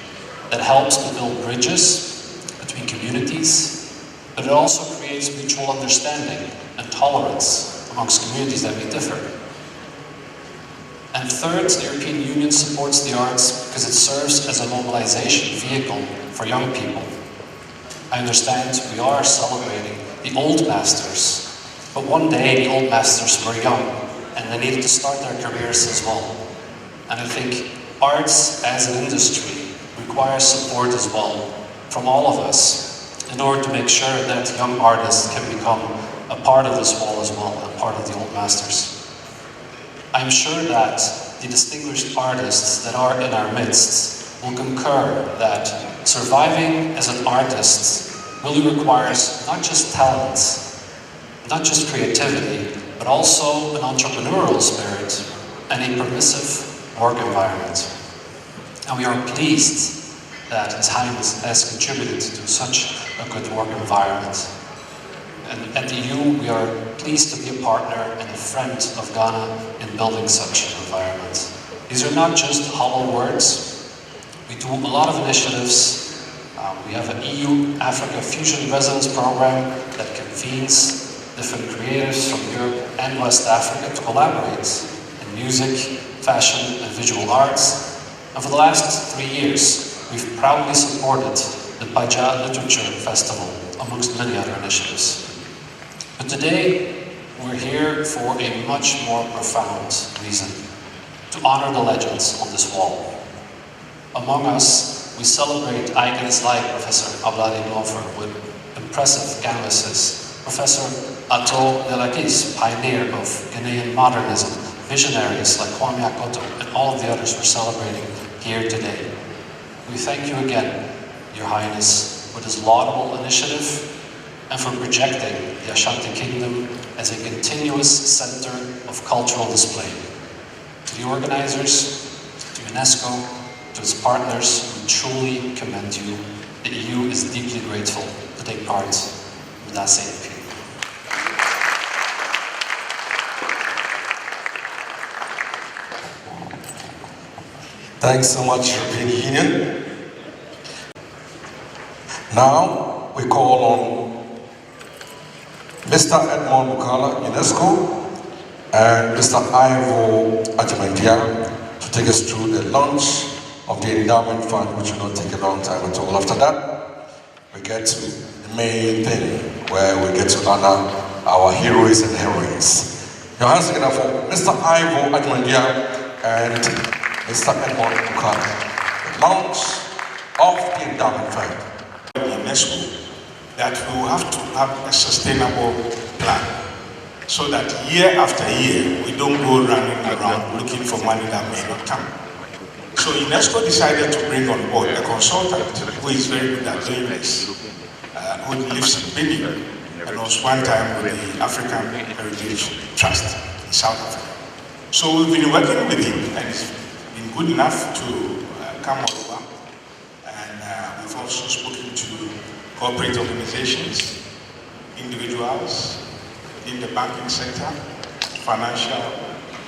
that helps to build bridges between communities, but it also creates mutual understanding and tolerance amongst communities that may differ. And third, the European Union supports the arts because it serves as a mobilization vehicle for young people. I understand we are celebrating the old masters, but one day the old masters were young and they needed to start their careers as well. And I think arts as an industry requires support as well from all of us in order to make sure that young artists can become a part of this wall as well, a part of the old masters. I'm sure that the distinguished artists that are in our midst will concur that surviving as an artist really requires not just talent, not just creativity, but also an entrepreneurial spirit and a permissive work environment. And we are pleased that His Highness has contributed to such a good work environment. And at the EU, we are pleased to be a partner and a friend of Ghana in building such an environment. These are not just hollow words. We do a lot of initiatives. We have an EU-Africa Fusion Residence Program that convenes different creatives from Europe and West Africa to collaborate in music, fashion, and visual arts. And for the last 3 years, we've proudly supported the Baja Literature Festival, amongst many other initiatives. But today, we're here for a much more profound reason, to honor the legends on this wall. Among us we celebrate icons like Professor Abladi Blomfer with impressive canvases, Professor Ato Delakis, pioneer of Ghanaian modernism, visionaries like Kwame Akoto, and all of the others we're celebrating here today. We thank you again, Your Highness, for this laudable initiative and for projecting the Ashanti Kingdom as a continuous center of cultural display. To the organizers, to UNESCO, to its partners, we truly commend you. The EU is deeply grateful to take part in that same appeal. Thanks so much, European Union. Now we call on Mr. Edmond Bukala, UNESCO, and Mr. Ivo Ajimendia to take us through the launch of the endowment fund, which will not take a long time at all. After that, we get to the main thing, where we get to honor our heroes and heroines. Your hands together for Mr. Ivo Ajimendia and Mr. Edmond Bukala. The launch of the endowment fund. UNESCO, that we will have to have a sustainable plan so that year after year we don't go running around looking for money that may not come. So UNESCO decided to bring on board a consultant who is very good at doing this, who lives in Benin and was one time with the African Heritage Trust in South Africa. So we've been working with him and he's been good enough to come over, and we've also spoken to corporate organizations, individuals in the banking sector, financial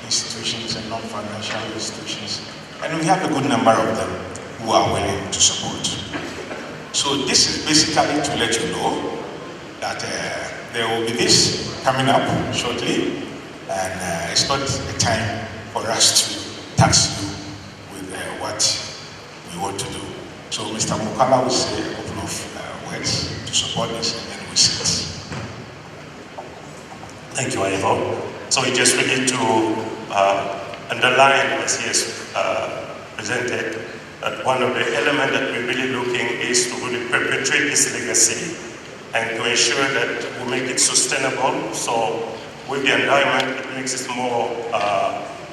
institutions and non-financial institutions, and we have a good number of them who are willing to support. So this is basically to let you know that there will be this coming up shortly, and it's not a time for us to tax you with what we want to do. So Mr. Mukala will say a couple of words to support this, and then we sit. Thank you, Ivo. So we just really to underline, as he has presented, that one of the elements that we're really looking is to really perpetuate this legacy and to ensure that we make it sustainable. So with the endowment, it makes it more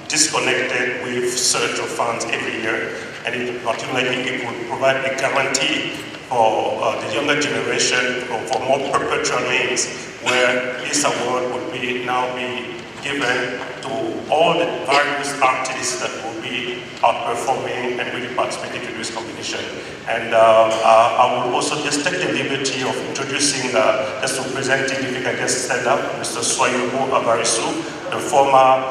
disconnected with search of funds every year, and particularly it would provide a guarantee for the younger generation for more perpetual means, where this award would now be given to all the various artists that will be performing and really participating in this competition. And I will also just take the liberty of introducing, just to present it, if you can just stand up, Mr. Swayubu Avarisu, the former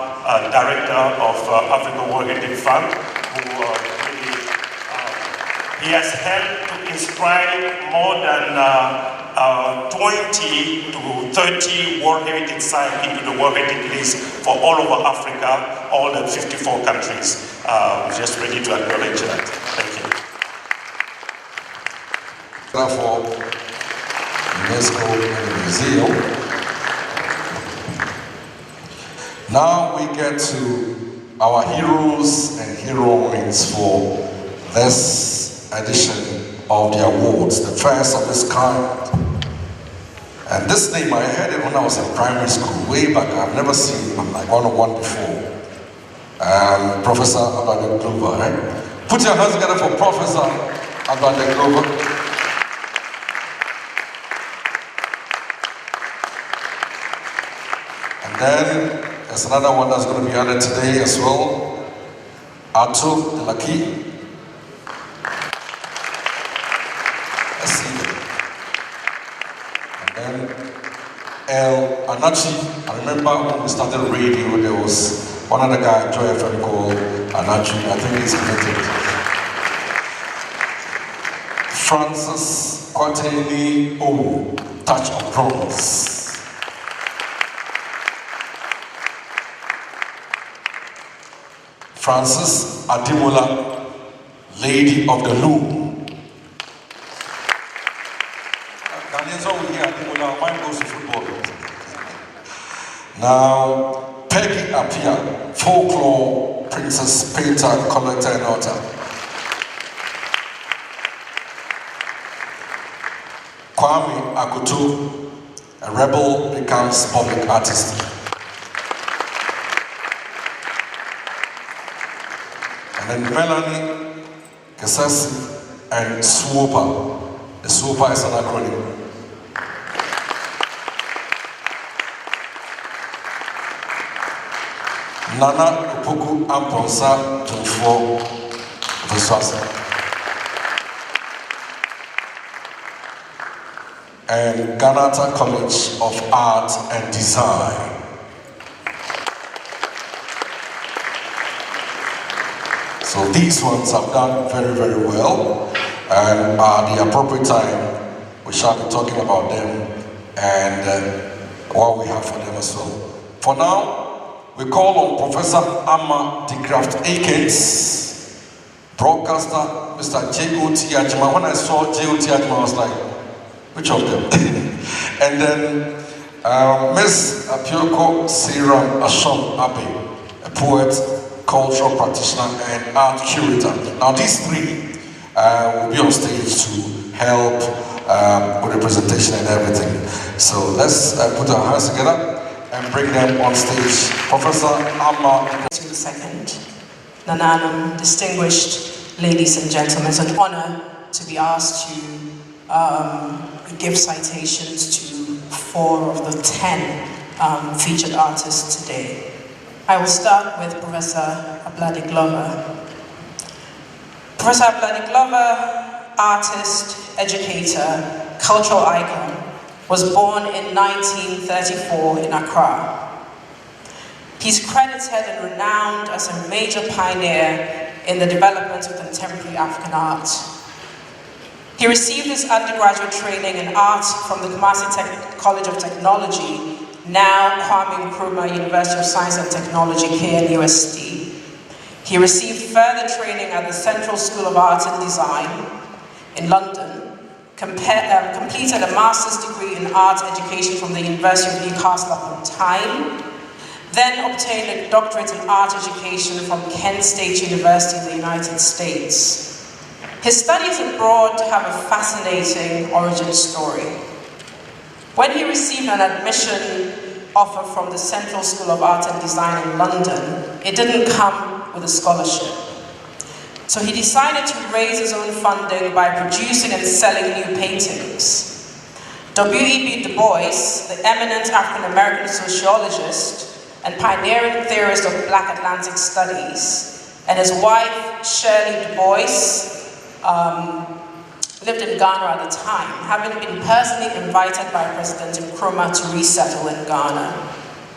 director of Africa World Heritage Fund, who he has helped to inspire more than 20 to 30 World Heritage Sites into the World Heritage List for all over Africa, all the 54 countries. Just ready to acknowledge that. Thank you. For UNESCO and the museum. Now we get to our heroes and heroines for this edition of the awards, the first of its kind. And this name, I heard it when I was in primary school, way back. I've never seen like one before. Professor Abladi Glover, right? Put your hands together for Professor Abladi Glover. And then there's another one that's going to be honored today as well. Ato Delaki. Let's see them. And then El Anachi. I remember when we started radio, there was one other guy, Joy FM, called Anachi. I think he's connected. Francis Kwateni O, Touch of Promise. Francis Ademola, Lady of the Loom. Ghanaians always hear Ademola, mine goes to football. Now, Peggy Apia, Folklore Princess, Painter, Collector, and Author. Kwame Akutu, a rebel, becomes public artist. And then Melanie Kesasi and Swopa. The Swopa is an acronym. Nana Opoku Amponsa Otumfuo Osei. And Ghanata College of Art and Design. So these ones have done very, very well, and at the appropriate time, we shall be talking about them and what we have for them as well. For now, we call on Professor Amma de Graft Akins, broadcaster, Mr. J.O.T. Ajima. When I saw J.O.T. Ajima, I was like, which of them? And then Ms. Apioko Siram Ashom Abe, a poet, cultural practitioner, and art curator. Now these three will be on stage to help with the presentation and everything. So let's put our hands together and bring them on stage. Professor Amma. To the second, Nananum, distinguished ladies and gentlemen, it's an honor to be asked to give citations to 4 of the 10 featured artists today. I will start with Professor Abladi Glover. Professor Abladi Glover, artist, educator, cultural icon, was born in 1934 in Accra. He's credited and renowned as a major pioneer in the development of contemporary African art. He received his undergraduate training in art from the Kumasi College of Technology, now Kwame Nkrumah University of Science and Technology, KNUST. He received further training at the Central School of Art and Design in London, completed a master's degree in art education from the University of Newcastle upon Tyne, then obtained a doctorate in art education from Kent State University in the United States. His studies abroad have a fascinating origin story. When he received an admission offer from the Central School of Art and Design in London, it didn't come with a scholarship. So he decided to raise his own funding by producing and selling new paintings. W.E.B. Du Bois, the eminent African-American sociologist and pioneering theorist of Black Atlantic studies, and his wife, Shirley Du Bois, lived in Ghana at the time, having been personally invited by President Nkrumah to resettle in Ghana.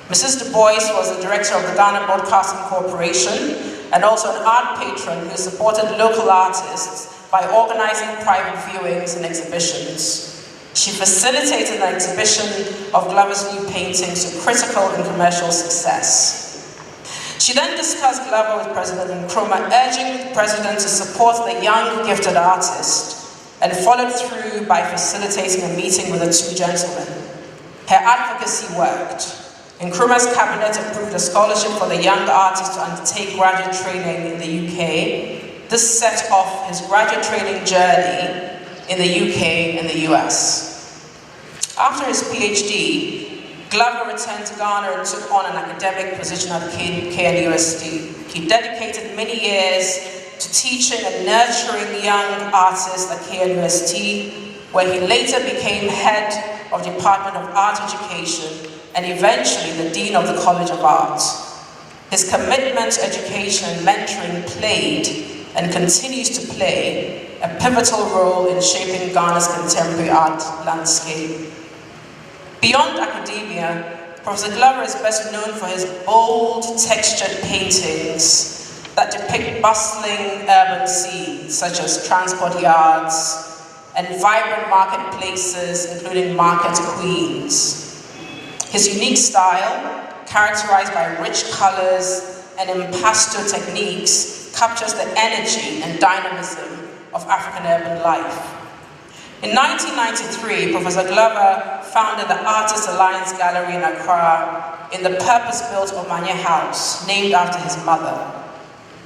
Mrs. Du Bois was the director of the Ghana Broadcasting Corporation and also an art patron who supported local artists by organizing private viewings and exhibitions. She facilitated an exhibition of Glover's new paintings to critical and commercial success. She then discussed Glover with President Nkrumah, urging the president to support the young, gifted artist, and followed through by facilitating a meeting with the two gentlemen. Her advocacy worked. Nkrumah's cabinet approved a scholarship for the young artist to undertake graduate training in the UK. This set off his graduate training journey in the UK and the US. After his PhD, Glover returned to Ghana and took on an academic position at KNUST. He dedicated many years to teaching and nurturing young artists at KNUST, where he later became head of Department of Art Education and eventually the Dean of the College of Art. His commitment to education and mentoring played and continues to play a pivotal role in shaping Ghana's contemporary art landscape. Beyond academia, Professor Glover is best known for his bold, textured paintings that depict bustling urban scenes, such as transport yards and vibrant marketplaces, including Market Queens. His unique style, characterized by rich colors and impasto techniques, captures the energy and dynamism of African urban life. In 1993, Professor Glover founded the Artists Alliance Gallery in Accra in the purpose-built Omanya House, named after his mother.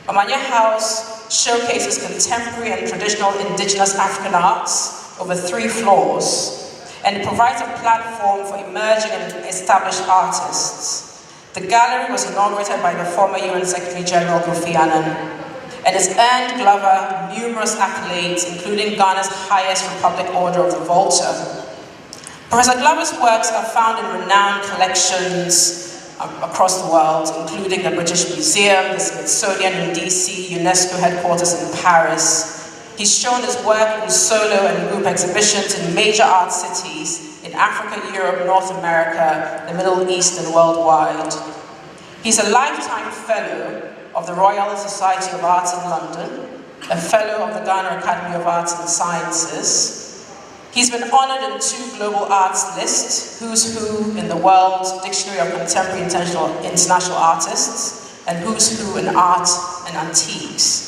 Omanya House showcases contemporary and traditional indigenous African arts over 3 floors, and it provides a platform for emerging and established artists. The gallery was inaugurated by the former UN Secretary General Kofi Annan, and has earned Glover numerous accolades, including Ghana's highest Republic Order of the Volta. Professor Glover's works are found in renowned collections across the world, including the British Museum, the Smithsonian in DC, UNESCO headquarters in Paris. He's shown his work in solo and group exhibitions in major art cities in Africa, Europe, North America, the Middle East, and worldwide. He's a lifetime fellow of the Royal Society of Arts in London, a fellow of the Ghana Academy of Arts and Sciences. He's been honored in 2 global arts lists, Who's Who in the World Dictionary of Contemporary International Artists, and Who's Who in Art and Antiques.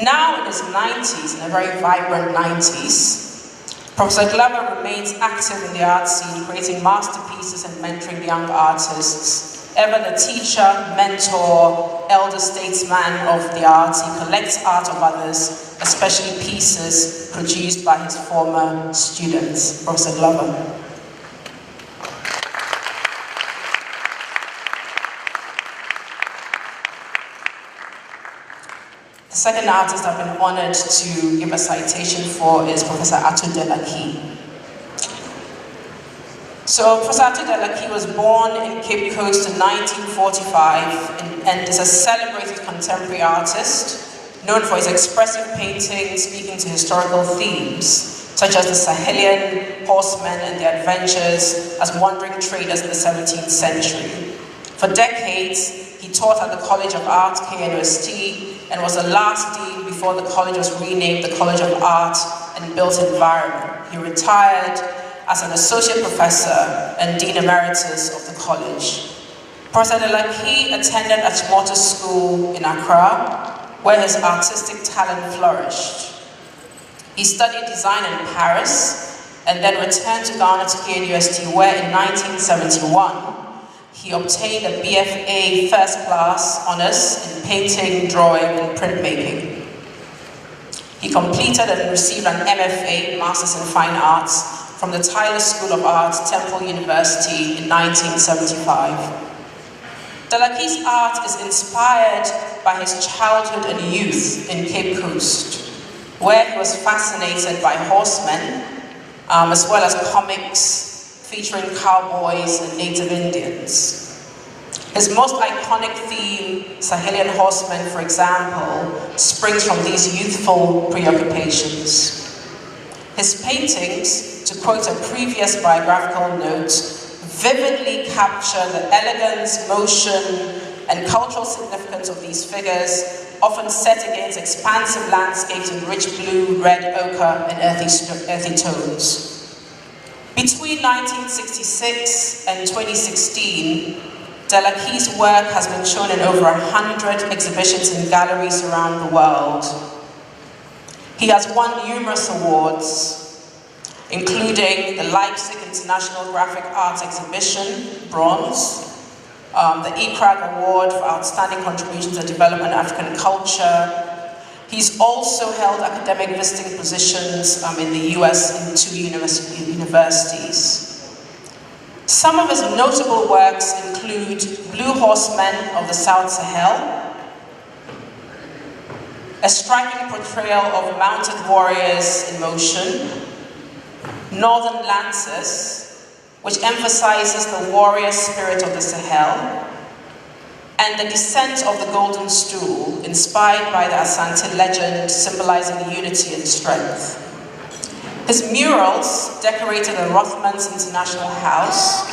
Now in his 90s, in a very vibrant 90s, Professor Glover remains active in the art scene, creating masterpieces and mentoring young artists. Ever the teacher, mentor, elder statesman of the arts, he collects art of others, especially pieces produced by his former students. Professor Glover. The second artist I've been honored to give a citation for is Professor Atu Delaki. So Professor Atu Delaki was born in Cape Coast in 1945 and is a celebrated contemporary artist known for his expressive paintings speaking to historical themes, such as the Sahelian horsemen and their adventures as wandering traders in the 17th century. For decades, he taught at the College of Art, KNUST, and was the last dean before the college was renamed the College of Art and Built Environment. He retired as an associate professor and dean emeritus of the college. Professor Delaki attended Achimota School in Accra, where his artistic talent flourished. He studied design in Paris and then returned to Ghana to KNUST, where in 1971, he obtained a BFA First Class Honours in painting, drawing, and printmaking. He completed and received an MFA, Masters in Fine Arts, from the Tyler School of Art, Temple University in 1975. Delaki's art is inspired by his childhood and youth in Cape Coast, where he was fascinated by horsemen, as well as comics featuring cowboys and native Indians. His most iconic theme, Sahelian horsemen, for example, springs from these youthful preoccupations. His paintings, to quote a previous biographical note, vividly capture the elegance, motion, and cultural significance of these figures, often set against expansive landscapes in rich blue, red, ochre, and earthy tones. Between 1966 and 2016, Delaki's work has been shown in over 100 exhibitions in galleries around the world. He has won numerous awards, including the Leipzig International Graphic Arts Exhibition, Bronze, the ECRAG Award for Outstanding Contributions to Development of African Culture. He's also held academic visiting positions in the US in 2 universities. Some of his notable works include Blue Horsemen of the South Sahel, a striking portrayal of mounted warriors in motion, Northern Lancers, which emphasizes the warrior spirit of the Sahel, and the descent of the Golden Stool, inspired by the Asante legend symbolizing unity and strength. His murals, decorated at Rothman's International House,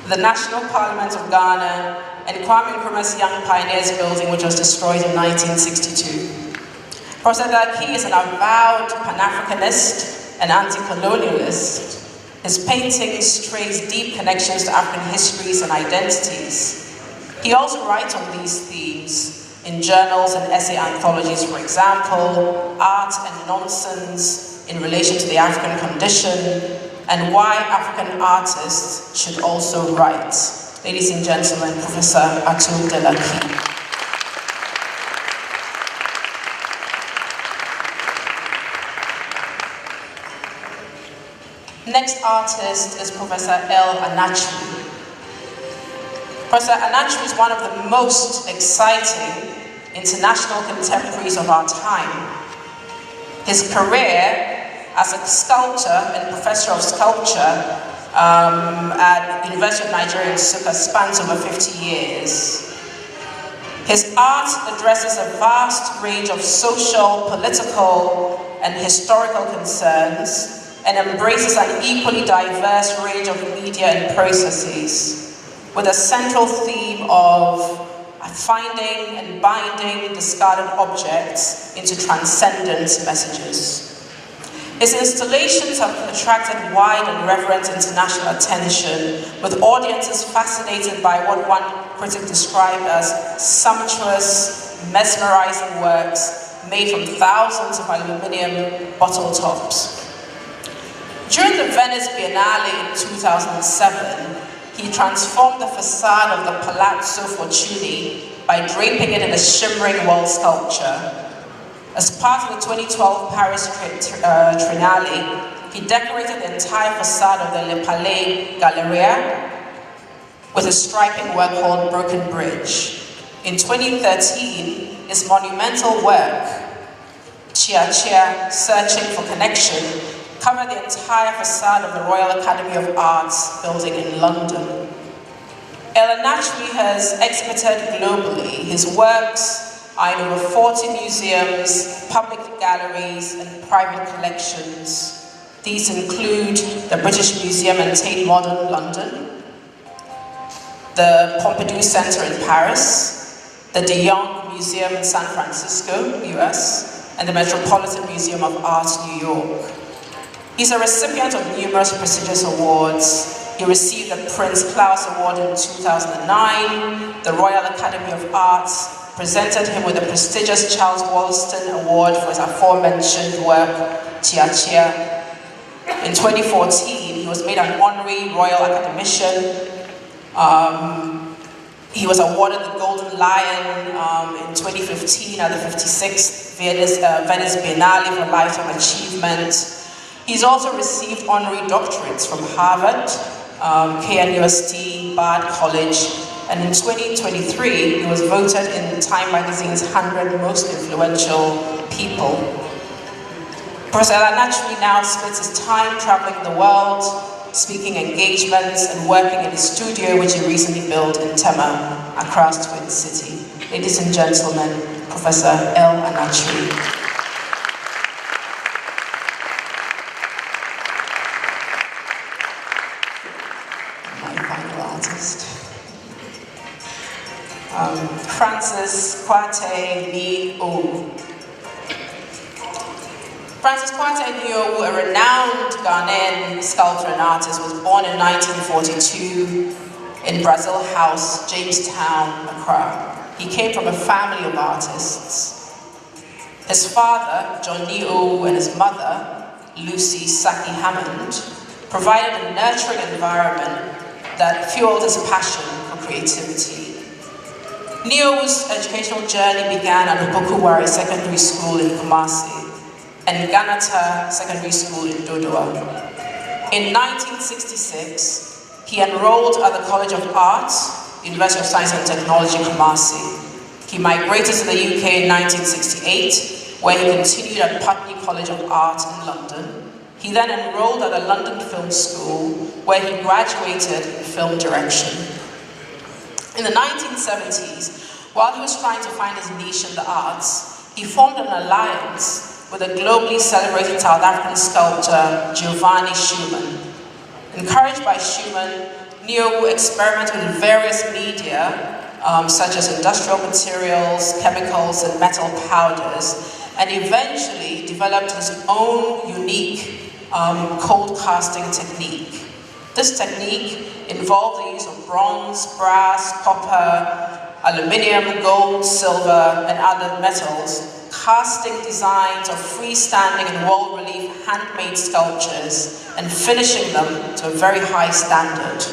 the National Parliament of Ghana, and Kwame Nkrumah's Young Pioneers Building, which was destroyed in 1962. Professor Delaki is an avowed Pan-Africanist and anti-colonialist. His paintings trace deep connections to African histories and identities. He also writes on these themes in journals and essay anthologies, for example, Art and Nonsense in Relation to the African Condition, and Why African Artists Should Also Write. Ladies and gentlemen, Professor Atu Delaki. Next artist is Professor L. Anachu. Professor Anachu is one of the most exciting international contemporaries of our time. His career as a sculptor and professor of sculpture at University of Nigeria in Nsukka spans over 50 years. His art addresses a vast range of social, political, and historical concerns and embraces an equally diverse range of media and processes, with a central theme of finding and binding discarded objects into transcendent messages. His installations have attracted wide and reverent international attention, with audiences fascinated by what one critic described as sumptuous, mesmerizing works made from thousands of aluminium bottle tops. During the Venice Biennale in 2007, he transformed the facade of the Palazzo Fortuny by draping it in a shimmering wall sculpture. As part of the 2012 Paris Triennale, he decorated the entire facade of the Le Palais Galleria with a striking work called Broken Bridge. In 2013, his monumental work, Chia Chia, Searching for Connection, covered the entire facade of the Royal Academy of Arts building in London. El Anachu has exhibited globally. His works are in over 40 museums, public galleries, and private collections. These include the British Museum and Tate Modern, London, the Pompidou Center in Paris, the De Young Museum in San Francisco, US, and the Metropolitan Museum of Art, New York. He's a recipient of numerous prestigious awards. He received the Prince Claus Award in 2009, the Royal Academy of Arts presented him with the prestigious Charles Wollaston Award for his aforementioned work, Chia Chia. In 2014, he was made an honorary Royal Academician. He was awarded the Golden Lion in 2015 at the 56th Venice Biennale for Lifetime Achievement. He's also received honorary doctorates from Harvard, KNUST, Bard College, and in 2023, he was voted in Time Magazine's 100 Most Influential People. Professor Anachu now spends his time traveling the world, speaking engagements, and working in his studio, which he recently built in Tema, Accra's Twin City. Ladies and gentlemen, Professor L. Anachu. Francis Kwate Ni-Owu. Francis Kwate Ni-Owu, a renowned Ghanaian sculptor and artist, was born in 1942 in Brazil House, Jamestown, Accra. He came from a family of artists. His father, John Ni-Owu, and his mother, Lucy Saki Hammond, provided a nurturing environment that fueled his passion for creativity. Ni-Owu's educational journey began at Obukuwari Secondary School in Kumasi and Ganata Secondary School in Dodowa. In 1966, he enrolled at the College of Art, University of Science and Technology, Kumasi. He migrated to the UK in 1968, where he continued at Putney College of Art in London. He then enrolled at the London Film School, where he graduated in film direction. In the 1970s, while he was trying to find his niche in the arts, he formed an alliance with a globally celebrated South African sculptor, Giovanni Schumann. Encouraged by Schumann, Ni-Owu experimented with various media, such as industrial materials, chemicals, and metal powders, and eventually developed his own unique cold casting technique. This technique involved the use of bronze, brass, copper, aluminium, gold, silver, and other metals, casting designs of freestanding and wall-relief handmade sculptures and finishing them to a very high standard.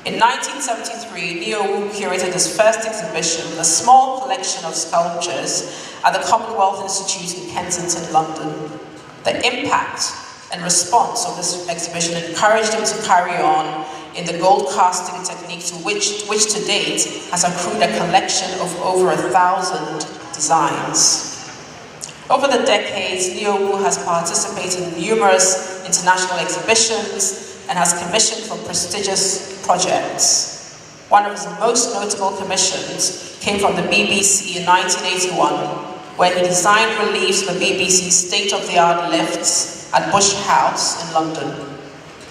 In 1973, Ni-Owu curated his first exhibition, a small collection of sculptures at the Commonwealth Institute in Kensington, London. The impact and response of this exhibition encouraged him to carry on in the gold casting technique which to date has accrued a collection of over 1,000 designs. Over the decades, Niowu has participated in numerous international exhibitions and has commissioned for prestigious projects. One of his most notable commissions came from the BBC in 1981, where he designed reliefs for the BBC's state-of-the-art lifts at Bush House in London.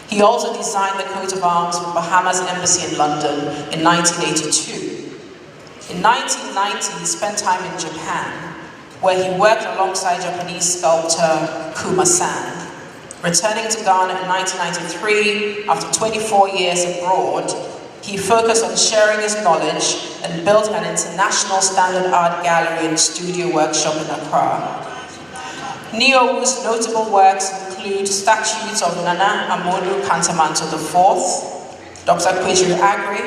He also designed the coat of arms for Bahamas Embassy in London in 1982. In 1990, he spent time in Japan, where he worked alongside Japanese sculptor Kuma-san. Returning to Ghana in 1993, after 24 years abroad, he focused on sharing his knowledge and built an international standard art gallery and studio workshop in Accra. Niowu's notable works include statues of Nana Amodu Kantamanto IV, Dr. Kwejiri Agri,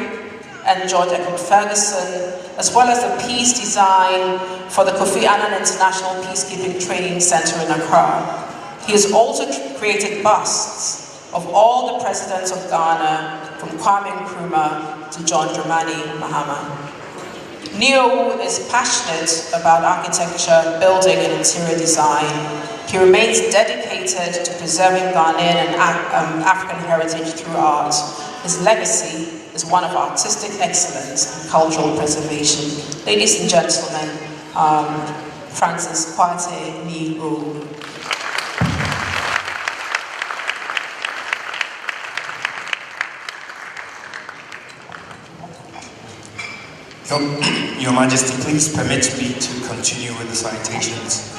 and George Eckert Ferguson, as well as the piece design for the Kofi Annan International Peacekeeping Training Center in Accra. He has also created busts of all the presidents of Ghana, from Kwame Nkrumah to John Dramani Mahama. Niowu is passionate about architecture, building, and interior design. He remains dedicated to preserving Ghanaian and African heritage through art. His legacy is one of artistic excellence and cultural preservation. Ladies and gentlemen, Francis Kwate Niowu. Your Majesty, please permit me to continue with the citations.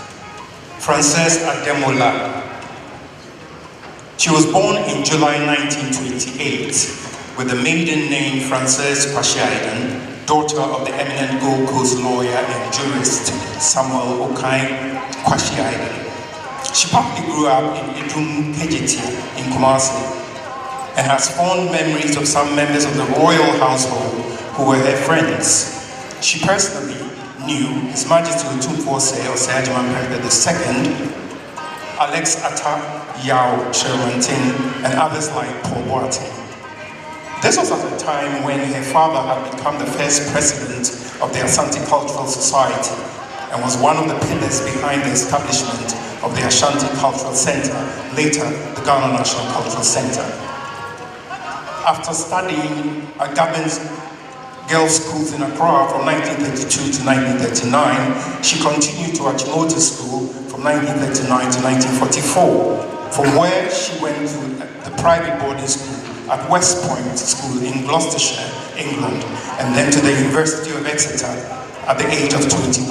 Frances Ademola. She was born in July 1928 with the maiden name Frances Kwashiaiden, daughter of the eminent Gold Coast lawyer and jurist Samuel Okai Kwashiaiden. She partly grew up in Idum Kejiti in Kumasi and has fond memories of some members of the royal household who were her friends. She personally knew His Majesty Otumfuo Osei II, Alex Atta Yao Shermantin, and others like Paul Boateng. This was at a time when her father had become the first president of the Asante Cultural Society and was one of the pillars behind the establishment of the Ashanti Cultural Center, later the Ghana National Cultural Center. After studying at Gabon's girls' schools in Accra from 1932 to 1939, she continued to Achimota School from 1939 to 1944, from where she went to the private boarding school at West Point School in Gloucestershire, England, and then to the University of Exeter at the age of 21.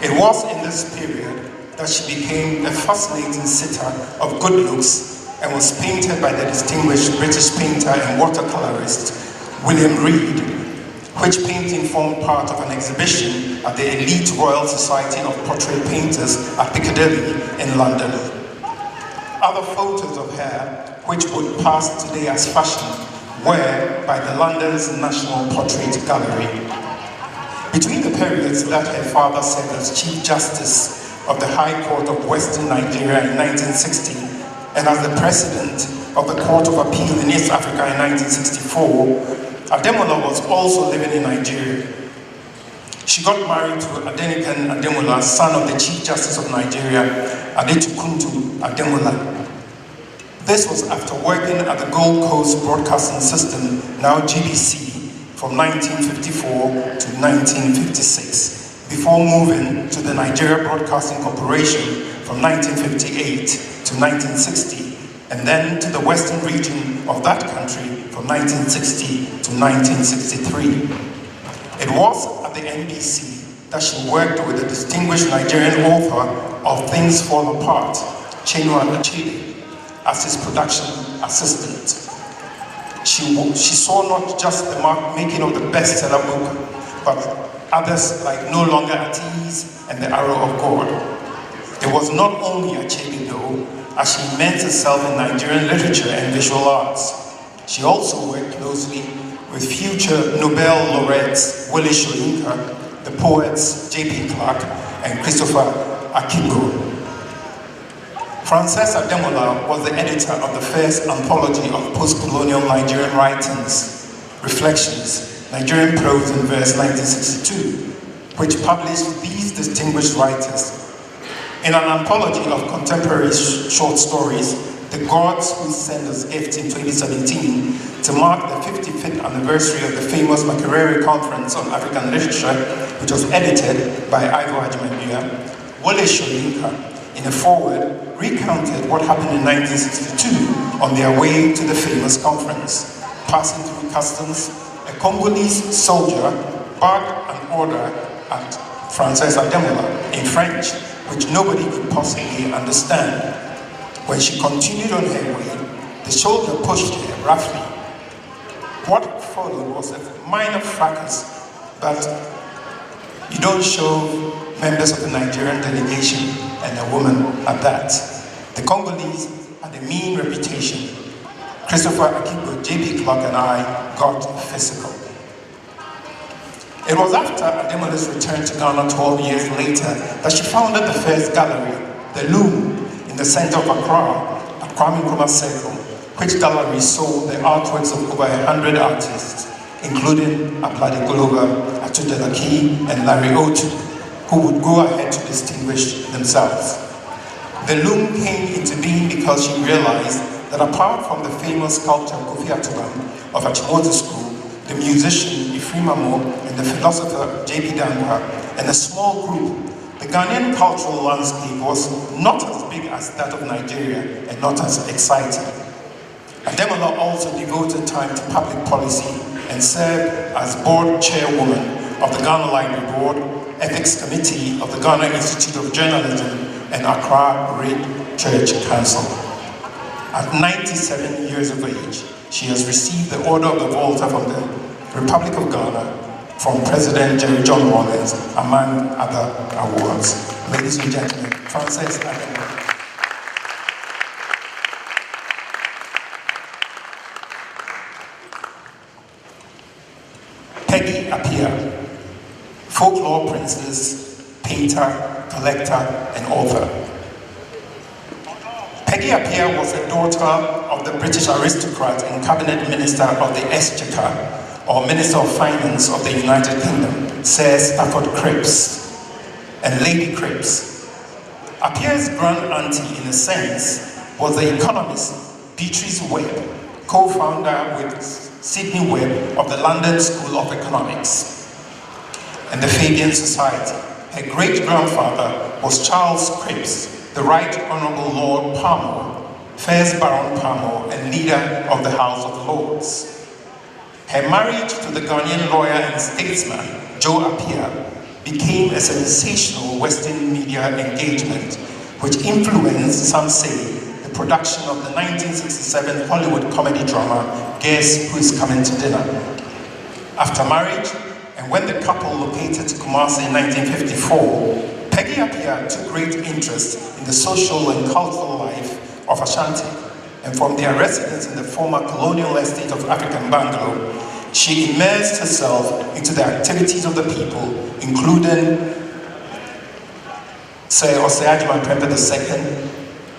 It was in this period that she became a fascinating sitter of good looks and was painted by the distinguished British painter and watercolorist William Reed, which painting formed part of an exhibition at the elite Royal Society of Portrait Painters at Piccadilly in London. Other photos of her, which would pass today as fashion, were by the London's National Portrait Gallery. Between the periods that her father served as Chief Justice of the High Court of Western Nigeria in 1960 and as the President of the Court of Appeal in East Africa in 1964, Ademola was also living in Nigeria. She got married to Adenikan Ademola, son of the Chief Justice of Nigeria, Adetukuntu Ademola. This was after working at the Gold Coast Broadcasting System, now GBC, from 1954 to 1956, before moving to the Nigeria Broadcasting Corporation from 1958 to 1960, and then to the western region of that country from 1960 to 1963. It was at the NBC that she worked with the distinguished Nigerian author of Things Fall Apart, Chinua Achebe, as his production assistant. She saw not just the making of the bestseller book, but others like No Longer at Ease and The Arrow of God. It was not only Achebe though, as she immersed herself in Nigerian literature and visual arts. She also worked closely with future Nobel laureates Wole Soyinka, the poets J.P. Clark and Christopher Akingbo. Frances Ademola was the editor of the first anthology of post-colonial Nigerian writings, Reflections, Nigerian Prose and Verse 1962, which published these distinguished writers. In an anthology of contemporary short stories, The Gods Who Send Us Gifts in 2017, to mark the 55th anniversary of the famous Makerere Conference on African Literature, which was edited by Ivo Ajimabia, Wole Soyinka, in a foreword, recounted what happened in 1962 on their way to the famous conference. Passing through customs, a Congolese soldier barked an order at Frances Ademola in French, which nobody could possibly understand. When she continued on her way, the soldier pushed her roughly. What followed was a minor fracas, but you don't show members of the Nigerian delegation and a woman at that. The Congolese had a mean reputation. Christopher Akibo, J.B. Clark and I got physical. It was after Ademola's return to Ghana 12 years later that she founded the first gallery, The Loom, in the center of Accra, at Kwame Nkrumah Circle, which gallery sold the artworks of over 100 artists, including Ablade Goloba, Atudelaki, and Larry Otu, who would go ahead to distinguish themselves. The Loom came into being because she realized that apart from the famous sculptor Kofi Atuban of Achimota School, the musician Ifrimamo, and the philosopher J.P. Dankwa, and a small group, the Ghanaian cultural landscape was not as big as that of Nigeria and not as exciting. Ademola also devoted time to public policy and served as board chairwoman of the Ghana Library Board, Ethics Committee of the Ghana Institute of Journalism, and Accra Red Church Council. At 97 years of age, she has received the Order of the Volta from the Republic of Ghana from President Jerry John Rawlings, among other awards. Ladies and gentlemen, Frances Ademola. Peggy Appiah, folklore princess, painter, collector, and author. Peggy Appiah was the daughter of the British aristocrat and cabinet minister of the Exchequer, or Minister of Finance of the United Kingdom, Sir Stafford Cripps, and Lady Cripps. Appiah's grand auntie, in a sense, was the economist Beatrice Webb, co-founder with Sidney Webb of the London School of Economics and the Fabian Society. Her great-grandfather was Charles Cripps, the Right Honourable Lord Palmer, first Baron Palmer and leader of the House of Lords. Her marriage to the Ghanaian lawyer and statesman, Joe Appiah, became a sensational Western media engagement, which influenced, some say, the production of the 1967 Hollywood comedy drama, Guess Who's Coming to Dinner. After marriage, and when the couple located to Kumasi in 1954, Peggy Appiah took great interest in the social and cultural life of Ashanti, and from their residence in the former colonial estate of African Bangalo, she immersed herself into the activities of the people, including Sir Osei II,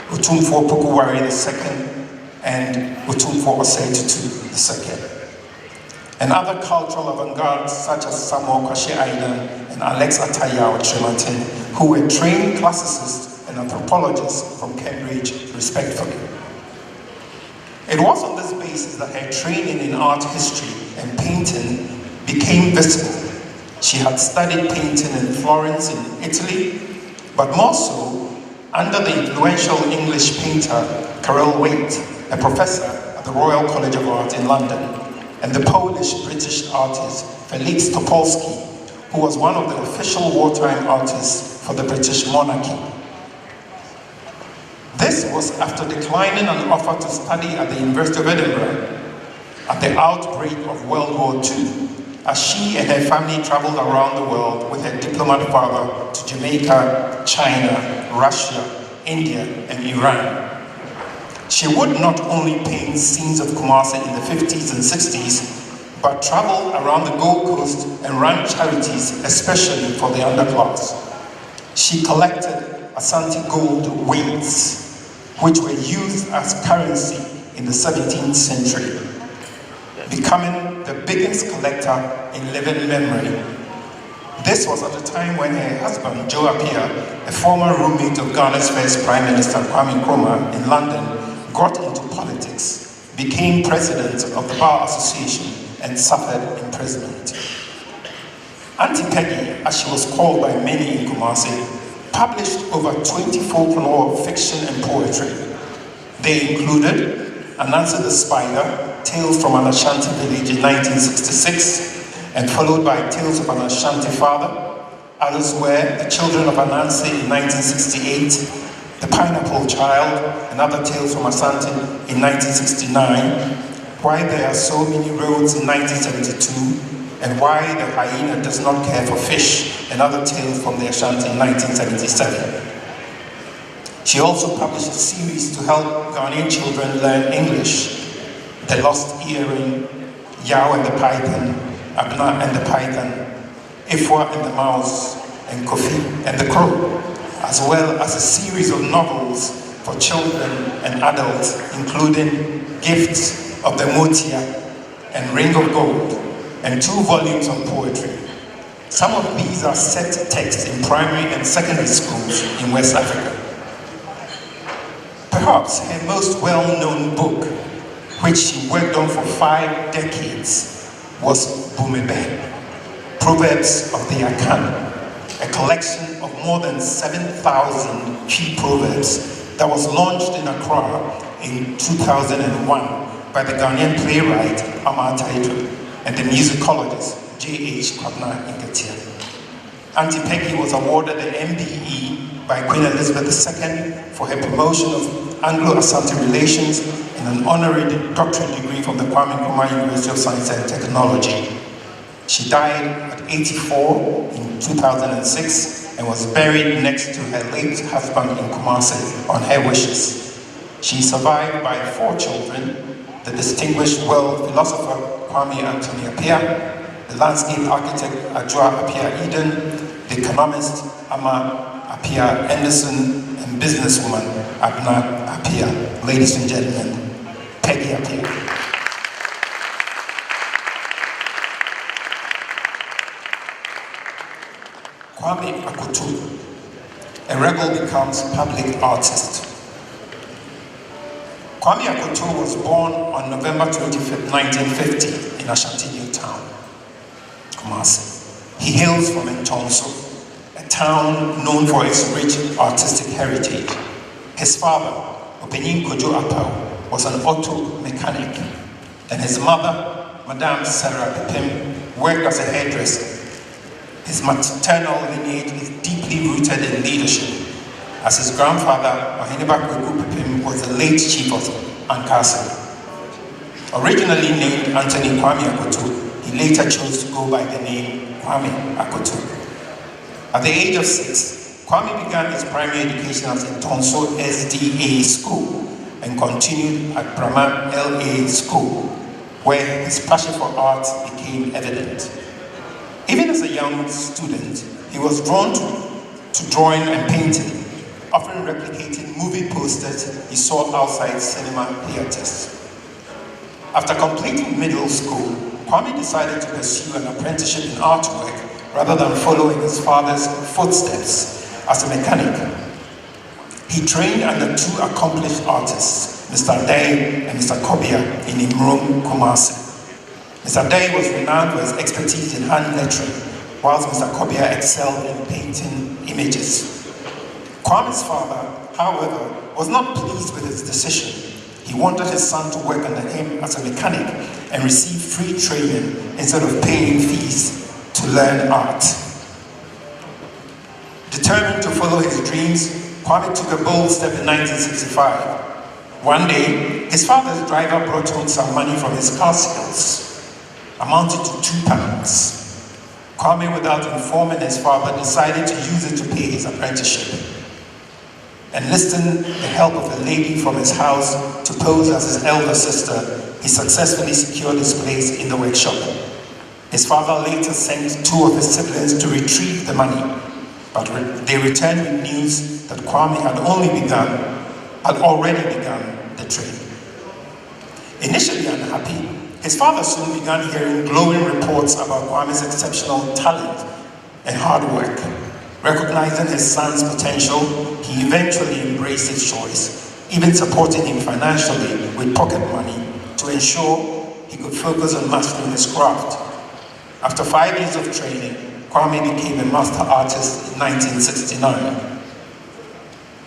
Otumfuo Pukuwari II, and Otumfuo Osei Tutu II. And other cultural avant-gardes such as Samuel Kwashe Aidan and Alex Atayao Tremantin, who were trained classicists and anthropologists from Cambridge, respectively. It was on this basis that her training in art history and painting became visible. She had studied painting in Florence in Italy, but more so under the influential English painter Karel Waite, a professor at the Royal College of Art in London, and the Polish-British artist Felix Topolsky, who was one of the official wartime artists for the British monarchy. This was after declining an offer to study at the University of Edinburgh at the outbreak of World War II, as she and her family traveled around the world with her diplomat father to Jamaica, China, Russia, India, and Iran. She would not only paint scenes of Kumasi in the 50s and 60s, but traveled around the Gold Coast and ran charities, especially for the underclass. She collected Asante gold weights, which were used as currency in the 17th century, becoming the biggest collector in living memory. This was at a time when her husband, Joe Appiah, a former roommate of Ghana's first Prime Minister Kwame Nkrumah in London, got into politics, became president of the Bar Association, and suffered imprisonment. Auntie Peggy, as she was called by many in Kumasi, published over 20 folklore, fiction, and poetry. They included Anansi the Spider, Tales from an Ashanti Village in 1966, and followed by Tales of an Ashanti Father. Others were The Children of Anansi in 1968, The Pineapple Child, and other Tales from Asante in 1969, Why There Are So Many Roads in 1972, and Why the Hyena Does Not Care for Fish, and other tales from the Ashanti in 1977. She also published a series to help Ghanaian children learn English: The Lost Earring, Yao and the Python, Abna and the Python, Ifwa and the Mouse, and Kofi and the Crow, as well as a series of novels for children and adults, including Gifts of the Motia and Ring of Gold, and 2 volumes of poetry. Some of these are set texts in primary and secondary schools in West Africa. Perhaps her most well-known book, which she worked on for 5 decades, was Bumebe, Proverbs of the Akan, a collection of more than 7,000 key proverbs that was launched in Accra in 2001 by the Ghanaian playwright Amar Taitu and the musicologist J.H. Kwabena Nketia. Auntie Peggy was awarded the MBE by Queen Elizabeth II for her promotion of Anglo-Asante relations and an honorary doctorate degree from the Kwame Nkrumah University of Science and Technology. She died at 84 in 2006 and was buried next to her late husband in Kumasi on her wishes. She is survived by 4 children: the distinguished world philosopher Kwame Anthony Appiah, the landscape architect Ajua Appiah Eden, the economist Ama Appiah Anderson, and businesswoman Abna Appiah. Ladies and gentlemen, Peggy Appiah. Kwame Akoto, a rebel becomes public artist. Kwame Akoto was born on November 25, 1950 in Ashanti New Town, Kumasi. He hails from Ntonso, a town known for its rich artistic heritage. His father, Openyin Kojo Apau, was an auto mechanic, and his mother, Madame Sarah Pipim, worked as a hairdresser. His maternal lineage is deeply rooted in leadership, as his grandfather, Mahiniba Kwegu Pipim, was the late chief of Ankasa. Originally named Anthony Kwame Akoto, he later chose to go by the name Kwame Akoto. At the age of 6, Kwame began his primary education at Ntonso SDA School and continued at Brahma LA School, where his passion for art became evident. Even as a young student, he was drawn to drawing and painting, often replicating movie posters he saw outside cinema theaters. After completing middle school, Kwame decided to pursue an apprenticeship in artwork rather than following his father's footsteps as a mechanic. He trained under 2 accomplished artists, Mr. Day and Mr. Kobia, in Imrom, Kumasi. Mr. Day was renowned for his expertise in hand lettering, whilst Mr. Kobia excelled in painting images. Kwame's father, however, was not pleased with his decision. He wanted his son to work under him as a mechanic and receive free training instead of paying fees to learn art. Determined to follow his dreams, Kwame took a bold step in 1965. One day, his father's driver brought home some money from his car sales, amounted to £2. Kwame, without informing his father, decided to use it to pay his apprenticeship. Enlisting the help of a lady from his house to pose as his elder sister, he successfully secured his place in the workshop. His father later sent 2 of his siblings to retrieve the money, but they returned with news that Kwame had only begun had already begun the training. Initially unhappy, his father soon began hearing glowing reports about Kwame's exceptional talent and hard work. Recognizing his son's potential, he eventually embraced his choice, even supporting him financially with pocket money to ensure he could focus on mastering his craft. After 5 years of training, Kwame became a master artist in 1969.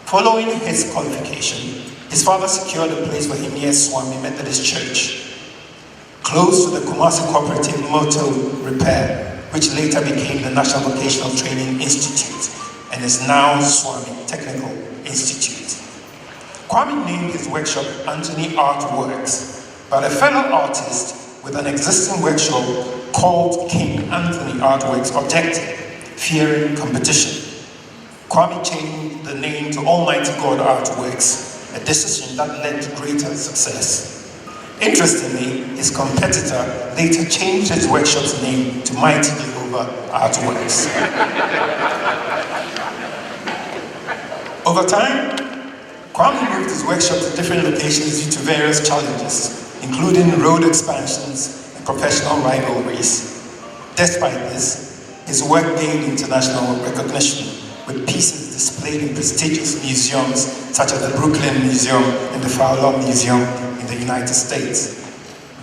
Following his qualification, his father secured a place for him near Swami Methodist Church, close to the Kumasi Cooperative Motor Repair, which later became the National Vocational Training Institute and is now Swami Technical Institute. Kwame named his workshop Anthony Artworks, but a fellow artist with an existing workshop called King Anthony Artworks objected, fearing competition. Kwame changed the name to Almighty God Artworks, a decision that led to greater success. Interestingly, his competitor later changed his workshop's name to Mighty Jehovah Artworks. Over time, Kwame moved his workshop to different locations due to various challenges, including road expansions and professional rivalries. Despite this, his work gained international recognition, with pieces displayed in prestigious museums such as the Brooklyn Museum and the Fowler Museum in the United States.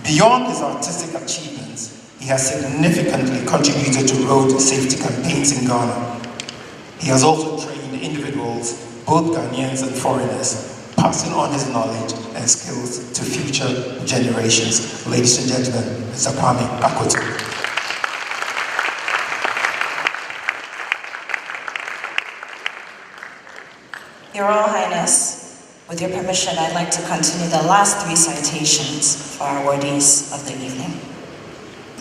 Beyond his artistic achievements, he has significantly contributed to road safety campaigns in Ghana. He has also trained individuals, both Ghanaians and foreigners, passing on his knowledge and skills to future generations. Ladies and gentlemen, Mr. Kwame Akoto. Your Royal Highness, with your permission, I'd like to continue the last 3 citations for our awardees of the evening.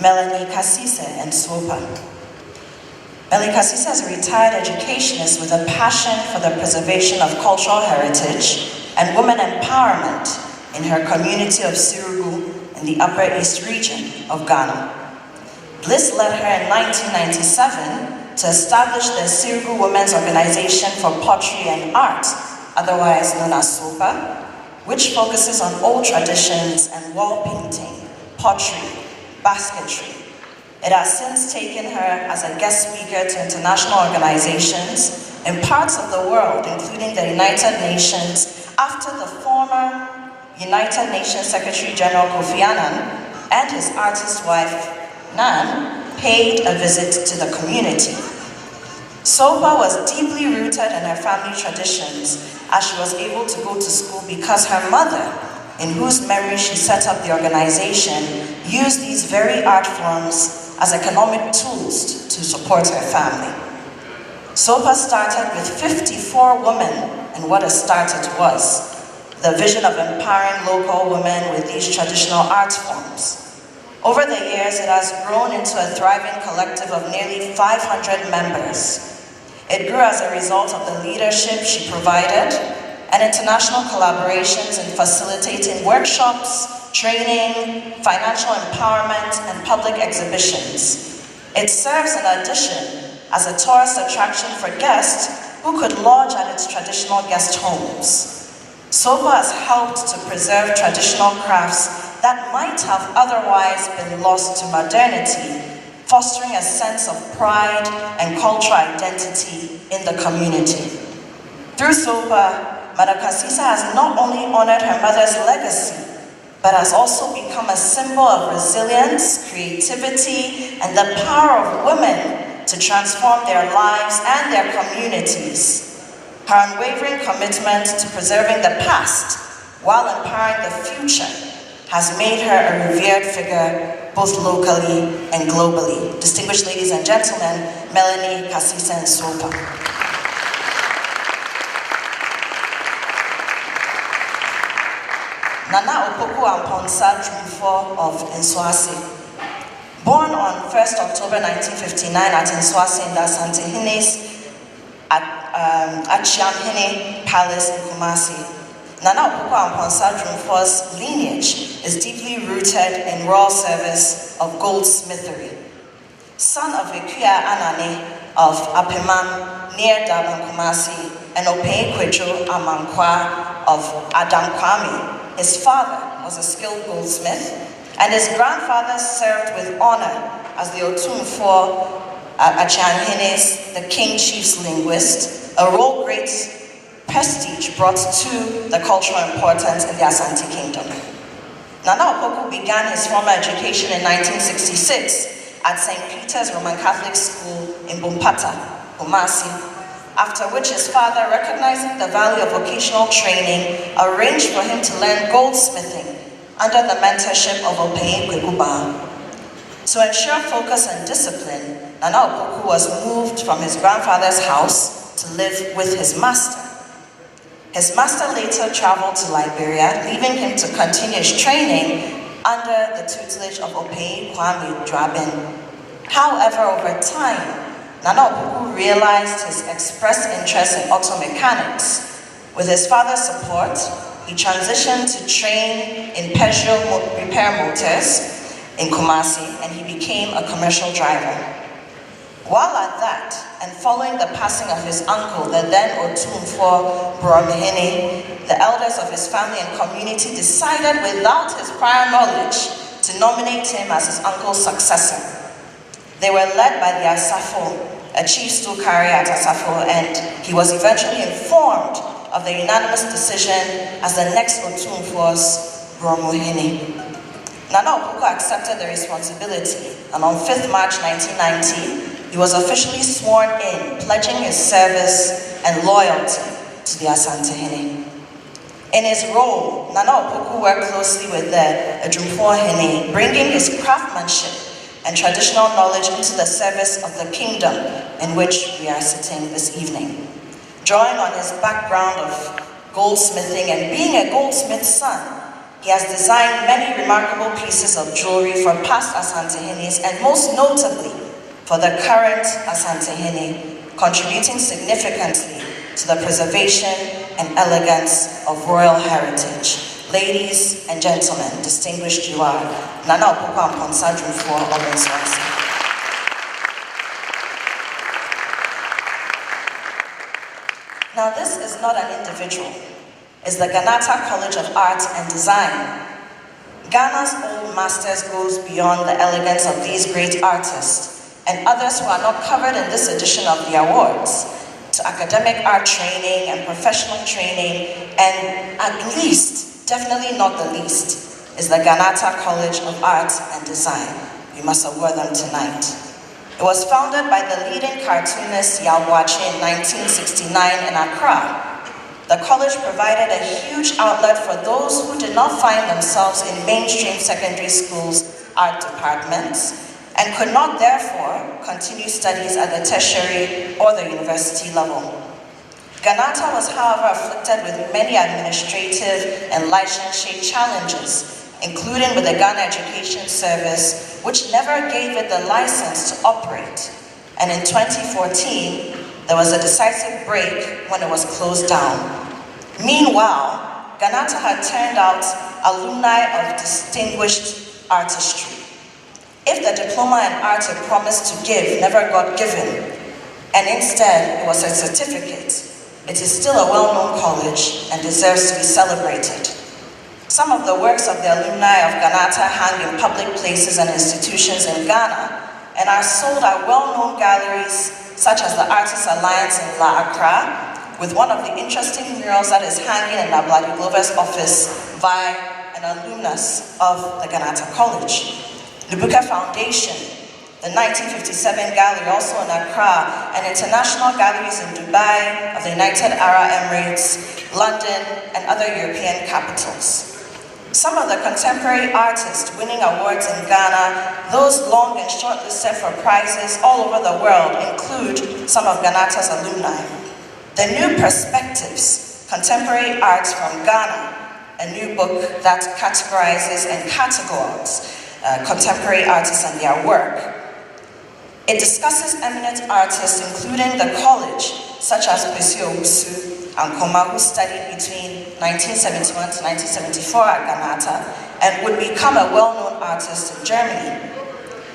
Melanie Kasise and Swopa. Melanie Kasise is a retired educationist with a passion for the preservation of cultural heritage and women empowerment in her community of Sirugu in the Upper East region of Ghana. Bliss led her in 1997 to establish the Sirugu Women's Organization for Pottery and Art, otherwise known as SOPA, which focuses on old traditions and wall painting, pottery, basketry. It has since taken her as a guest speaker to international organizations in parts of the world, including the United Nations, after the former United Nations Secretary General Kofi Annan and his artist wife, Nan, paid a visit to the community. Sopa was deeply rooted in her family traditions as she was able to go to school because her mother, in whose memory she set up the organization, used these very art forms as economic tools to support her family. Sopa started with 54 women, and what a start it was. The vision of empowering local women with these traditional art forms. Over the years, it has grown into a thriving collective of nearly 500 members. It grew as a result of the leadership she provided and international collaborations in facilitating workshops, training, financial empowerment, and public exhibitions. It serves in addition as a tourist attraction for guests who could lodge at its traditional guest homes. SOPA has helped to preserve traditional crafts that might have otherwise been lost to modernity, fostering a sense of pride and cultural identity in the community. Through SOPA, Madam Kasisa has not only honored her mother's legacy, but has also become a symbol of resilience, creativity, and the power of women to transform their lives and their communities. Her unwavering commitment to preserving the past while empowering the future has made her a revered figure both locally and globally. Distinguished ladies and gentlemen, Melanie Kasisa and Sopa. Nana Opoku Amponsa Otumfuo of Nswasi. Born on 1st October 1959 at Nswasi in the Asantehene's Achiamhene Palace in Kumasi, Nana Opoku Amponsa Otumfuo's lineage is deeply rooted in royal service of goldsmithery. Son of Ekuya Anane of Apemam near Daban Kumasi and Opei Kwejo Amankwa of Adam Kwame. His father was a skilled goldsmith, and his grandfather served with honor as the Otumfuo Asantehene, the king chief's linguist, a role great prestige brought to the cultural importance in the Asante Kingdom. Nana Opoku began his formal education in 1966 at St. Peter's Roman Catholic School in Bumpata, Kumasi, after which his father, recognizing the value of vocational training, arranged for him to learn goldsmithing under the mentorship of Osei Kwekuba. To ensure focus and discipline, Nana Opoku was moved from his grandfather's house to live with his master. His master later traveled to Liberia, leaving him to continue his training under the tutelage of Osei Kwame Drabin. However, over time, Nana Opoku realized his expressed interest in auto mechanics. With his father's support, he transitioned to train in Peugeot repair motors in Kumasi, and he became a commercial driver. While at that, and following the passing of his uncle, the then Otumfuo Bromhene, the elders of his family and community decided without his prior knowledge to nominate him as his uncle's successor. They were led by the Asafo, a chief stool carrier at Asafo, and he was eventually informed of the unanimous decision as the next Otumfuo's Bromhene. Nana Opoku accepted the responsibility, and on 5th March 1990, he was officially sworn in, pledging his service and loyalty to the Asantehene. In his role, Nana Opoku worked closely with the Otumfuo, bringing his craftsmanship and traditional knowledge into the service of the kingdom in which we are sitting this evening. Drawing on his background of goldsmithing and being a goldsmith's son, he has designed many remarkable pieces of jewelry for past Asantehenes and most notably for the current Asantehene, contributing significantly to the preservation and elegance of royal heritage. Ladies and gentlemen, distinguished you are, Nana Opoku Amponsa Otumfuo Obensoase. Now this is not an individual. Is the Ganata College of Art and Design. Ghana's old masters goes beyond the elegance of these great artists and others who are not covered in this edition of the awards, to academic art training and professional training, and at least, definitely not the least, is the Ganata College of Art and Design. We must award them tonight. It was founded by the leading cartoonist Yao Boache in 1969 in Accra. The college provided a huge outlet for those who did not find themselves in mainstream secondary schools' art departments and could not therefore continue studies at the tertiary or the university level. Ganata was, however, afflicted with many administrative and licensure challenges, including with the Ghana Education Service, which never gave it the license to operate. And in 2014, there was a decisive break when it was closed down. Meanwhile, Ganata had turned out alumni of distinguished artistry. If the diploma in art it promised to give never got given, and instead it was a certificate, it is still a well-known college and deserves to be celebrated. Some of the works of the alumni of Ganata hang in public places and institutions in Ghana and are sold at well-known galleries such as the Artists Alliance in La Accra, with one of the interesting murals that is hanging in Abladi Glover's office by an alumnus of the Ganata College. Lubuka Foundation, the 1957 gallery also in Accra, and international galleries in Dubai, of the United Arab Emirates, London, and other European capitals. Some of the contemporary artists winning awards in Ghana, those long and shortlisted for prizes all over the world, include some of Ganata's alumni. The New Perspectives, Contemporary Arts from Ghana, a new book that categorizes and catalogs contemporary artists and their work. It discusses eminent artists, including the college, such as Kwesi Owusu and Koma, who studied between 1971 to 1974 at Ganata and would become a well-known artist in Germany.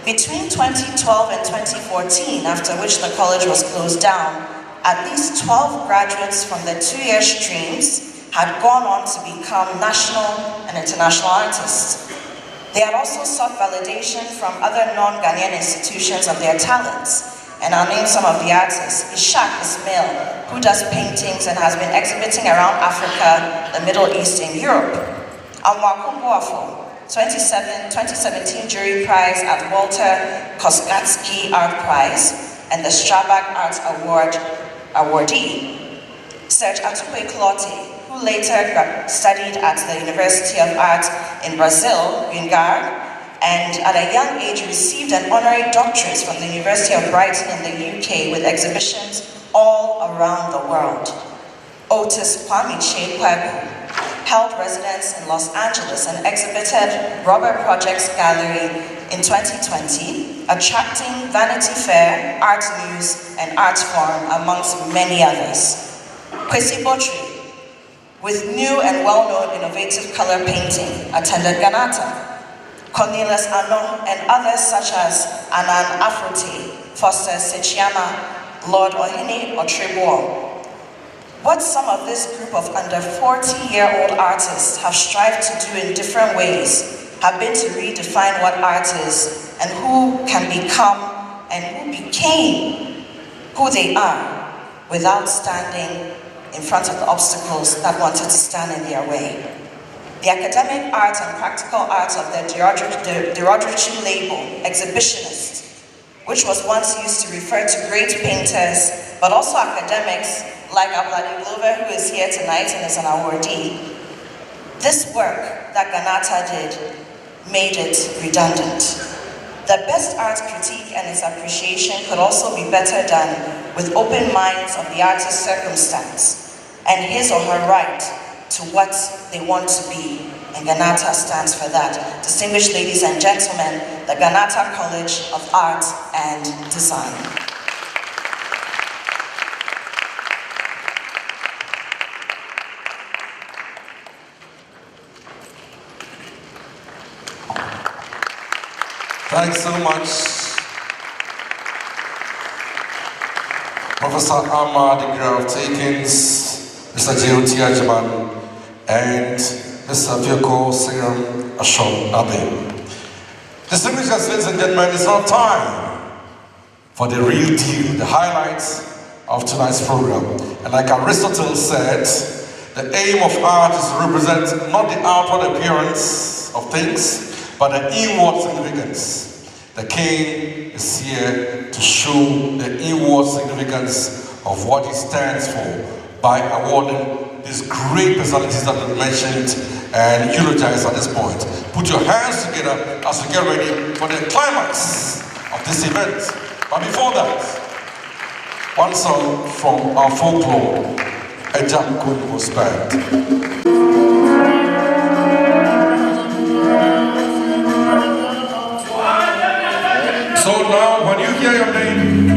Between 2012 and 2014, after which the college was closed down, at least 12 graduates from the 2-year streams had gone on to become national and international artists. They had also sought validation from other non-Ghanaian institutions of their talents, and I'll name some of the artists. Ishaq Ismail, who does paintings and has been exhibiting around Africa, the Middle East, and Europe. Otumfuo, 2017 Jury Prize at Walter Koskatsky Art Prize and the Strabag Art Award awardee. Serge Atupe Clote, who later studied at the University of Art in Brazil, UNGAR, and at a young age received an honorary doctorate from the University of Brighton in the UK with exhibitions all around the world. Otis Kwamiche Kweku held residence in Los Angeles and exhibited Robert Project's gallery in 2020, attracting Vanity Fair, Art News, and Art Forum, amongst many others. Kwesi Botri, with new and well-known innovative color painting, attended Ganata. Cornelius Ano and others such as Anan Afrote, Foster Sechiama, Lord Ohene Otrebo. What some of this group of under 40-year-old artists have strived to do in different ways have been to redefine what art is and who can become and who became who they are without standing in front of the obstacles that wanted to stand in their way. The academic art and practical art of the derogatory label, exhibitionist, which was once used to refer to great painters, but also academics like Abladi Glover, who is here tonight and is an awardee. This work that Ganata did made it redundant. The best art critique and its appreciation could also be better done with open minds of the artist's circumstance and his or her right to what they want to be, and Ganata stands for that. Distinguished ladies and gentlemen, the Ganata College of Art and Design. Thanks so much, Professor Ahmad Graf Takins, Mr. J.O.T. Ajaman, and Mr. Fioko Sigram Ashon Abe. Distinguished guests, ladies and gentlemen, it's now time for the real deal, the highlights of tonight's program. And like Aristotle said, the aim of art is to represent not the outward appearance of things, but the inward significance. The king is here to show the inward significance of what he stands for by awarding these great personalities that we mentioned and eulogized at this point. Put your hands together as we get ready for the climax of this event. But before that, one song from our folklore, Ejam Kunimos Band. So now, when you hear your name,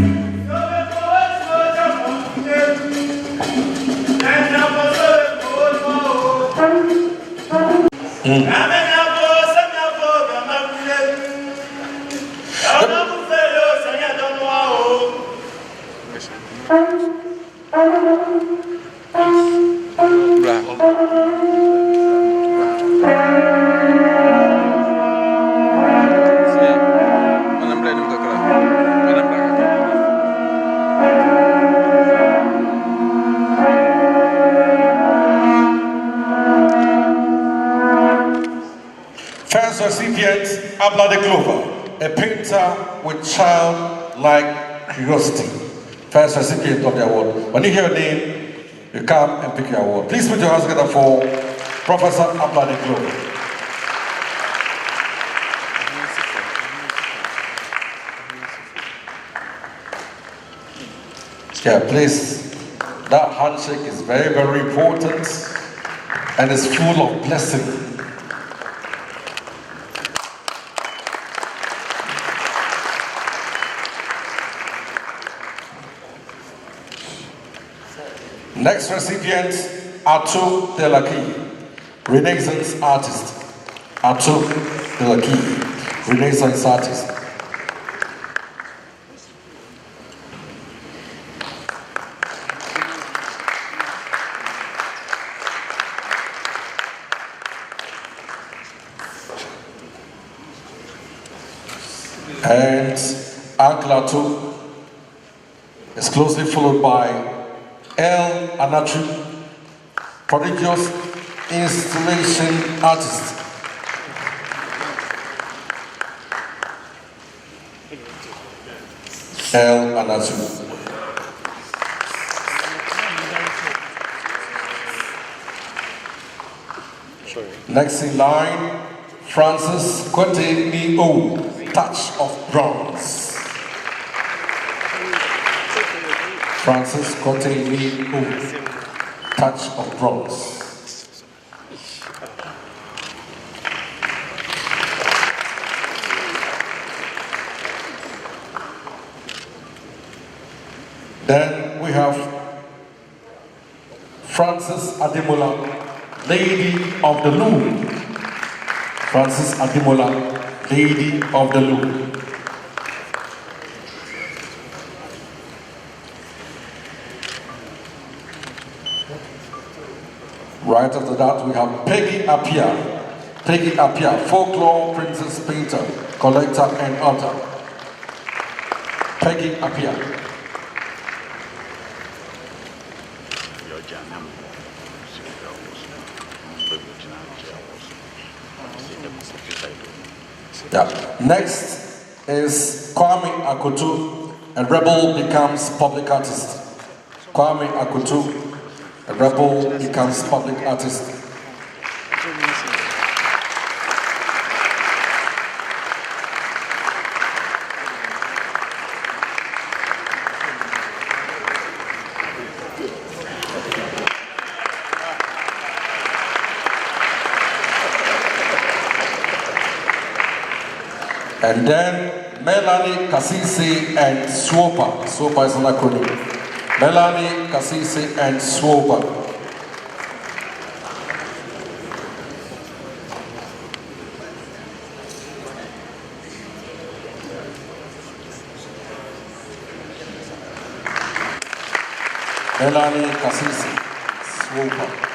recipient, Abla de Glover, a painter with childlike curiosity. First recipient of the award. When you hear your name, you come and pick your award. Please put your hands together for Professor Abla de Glover. Yeah, please. That handshake is very, very important and is full of blessing. Next recipient, Atu Delaki, Renaissance artist. Atu Delaki, Renaissance artist. And Anklato is closely followed by El Anatri, prodigious installation artist. El Anatri. Next in line, Francis Kote-Ni-O, Touch of Bronze. Francis Kote-Ni-O, Touch of Bronze. Then we have Francis Ademola, Lady of the Loom. Francis Ademola, Lady of the Loom. Right after that, we have Peggy Appiah. Peggy Appiah, folklore princess painter, collector and author. Peggy Appiah. Yeah. Next is Kwame Akoto, a rebel becomes public artist. Kwame Akoto, a rebel becomes public artist. And then Melanie Kasisi and Swopa. Swopa is an acronym. Melanie Kasisi and Swopa. Melanie Kasisi, Swopa.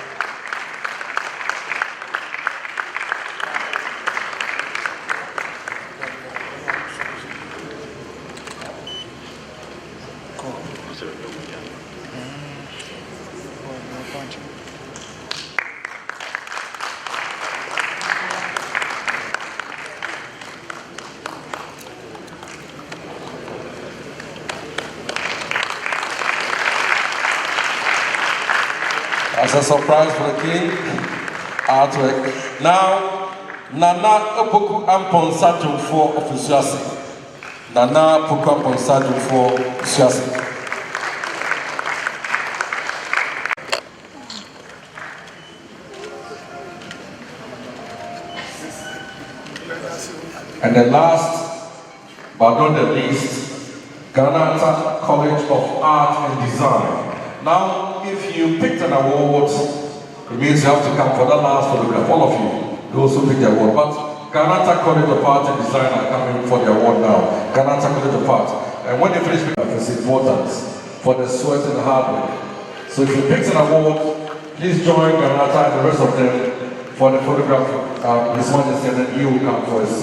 As a surprise for the king, artwork. Now, Nana Opoku Amponsa Otumfuo of Usuasi. Nana Opoku Amponsa Otumfuo of Usuasi. And the last, but not the least, Ghana College of Art and Design. Now, if you picked an award, it means you have to come for that last photograph. All of you, those who picked the award. But Ghana College of Art and Design are coming for the award now. Ghana College of Art. And when you finish picking, it's important for the sweat and hard work. So if you picked an award, please join Ghana and the rest of them for the photograph. His Majesty, and then you will come for his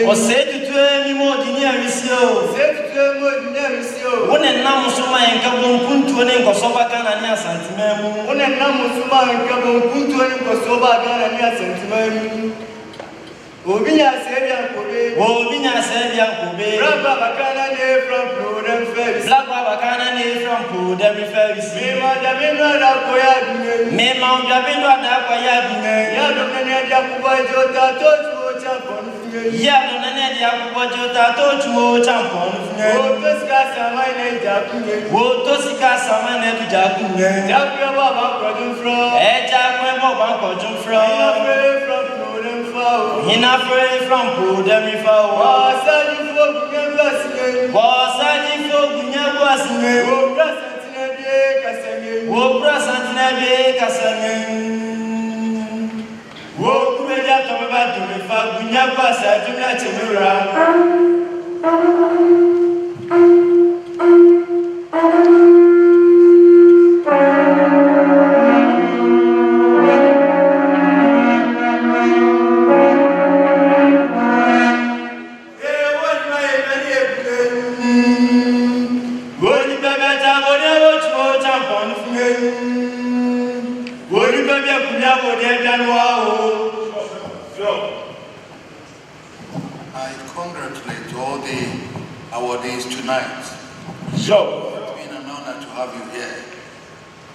Osei Tutu mi mo dini arisio. One nam suma enka bonkuntu ne nkosoba kana ni Asantehene. One nam suma enka bonkuntu ne nkosoba kana ni Asantehene. Obinya sebia kobe. Black bakana ne from Prodem Ferris. Me ma da koya bine. Ya do ne dia kuba jota to champon. Ya do ne dia kuba jota to champon. Wo to sika sama ne jakunye. Jakwe baba kodun from. Baba kodun from. Hina free from Prodem Ferris. I congratulate all the awardees tonight. It's been an honor to have you here,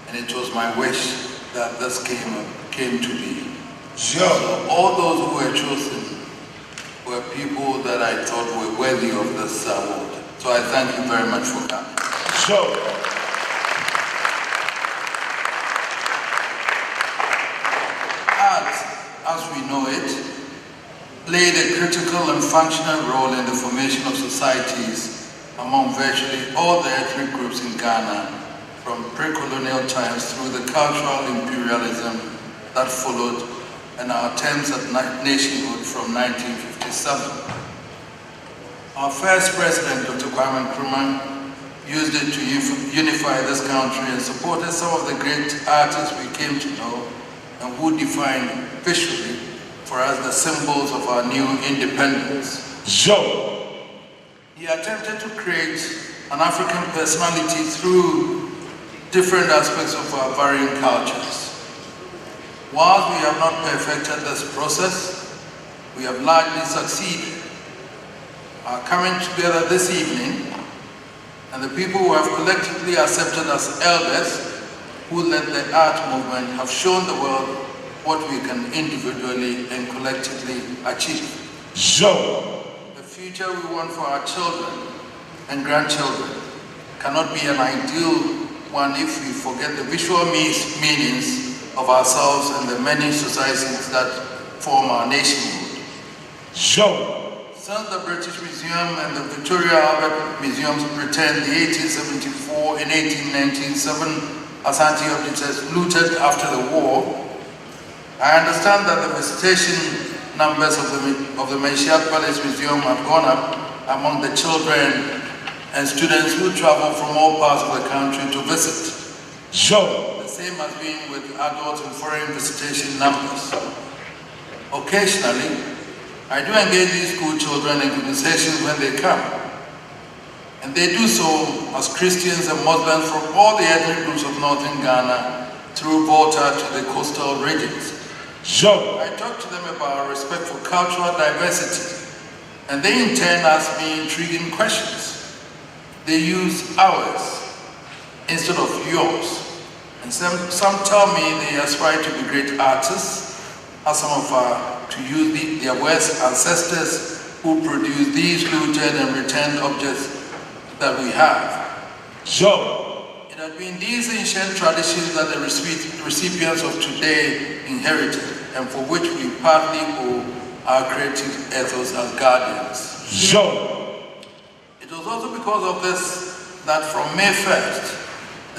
and it was my wish that this came to be. So all those who were chosen were people that I thought were worthy of this award. So I thank you very much for coming. Art, as we know it, played a critical and functional role in the formation of societies among virtually all the ethnic groups in Ghana, from pre-colonial times through the cultural imperialism that followed and our attempts at nationhood from 1957. Our first president, Dr. Kwame Nkrumah, used it to unify this country and supported some of the great artists we came to know and who defined visually for us the symbols of our new independence. He attempted to create an African personality through different aspects of our varying cultures. Whilst we have not perfected this process, we have largely succeeded. Our coming together this evening and the people who have collectively accepted as elders who led the art movement have shown the world what we can individually and collectively achieve. The future we want for our children and grandchildren cannot be an ideal one if we forget the visual meanings of ourselves and the many societies that form our nationhood. Since the British Museum and the Victoria Albert Museums returned the 1874 and 1897 Asantehene objects looted after the war, I understand that the visitation numbers of the Menchiat Palace Museum have gone up among the children and students who travel from all parts of the country to visit. The same has been with adult and foreign visitation numbers. Occasionally, I do engage these school children in conversations when they come. And they do so as Christians and Muslims from all the ethnic groups of northern Ghana through Volta to the coastal regions. I talk to them about our respect for cultural diversity, and they in turn ask me intriguing questions. They use ours instead of yours. And some tell me they aspire to be great artists, as some of to use their West ancestors who produced these looted and returned objects that we have. Sure. It had been these ancient traditions that the recipients of today inherited, and for which we partly owe our creative ethos as guardians. Sure. It was also because of this that from May 1st,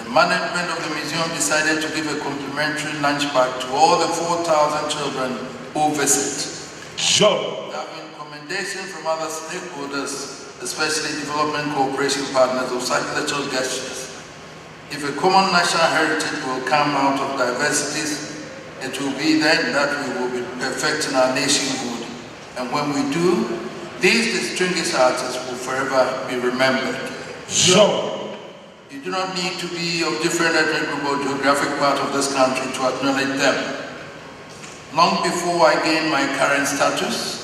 the management of the museum decided to give a complimentary lunch bag to all the 4,000 children who visit. Sure. There have been commendations from other stakeholders, especially development cooperation partners, of such little gestures. If a common national heritage will come out of diversities, it will be then that we will be perfecting our nationhood. And when we do, these distinguished artists will forever be remembered. Sure. You do not need to be of different ethnic group or geographic part of this country to acknowledge them. Long before I gained my current status,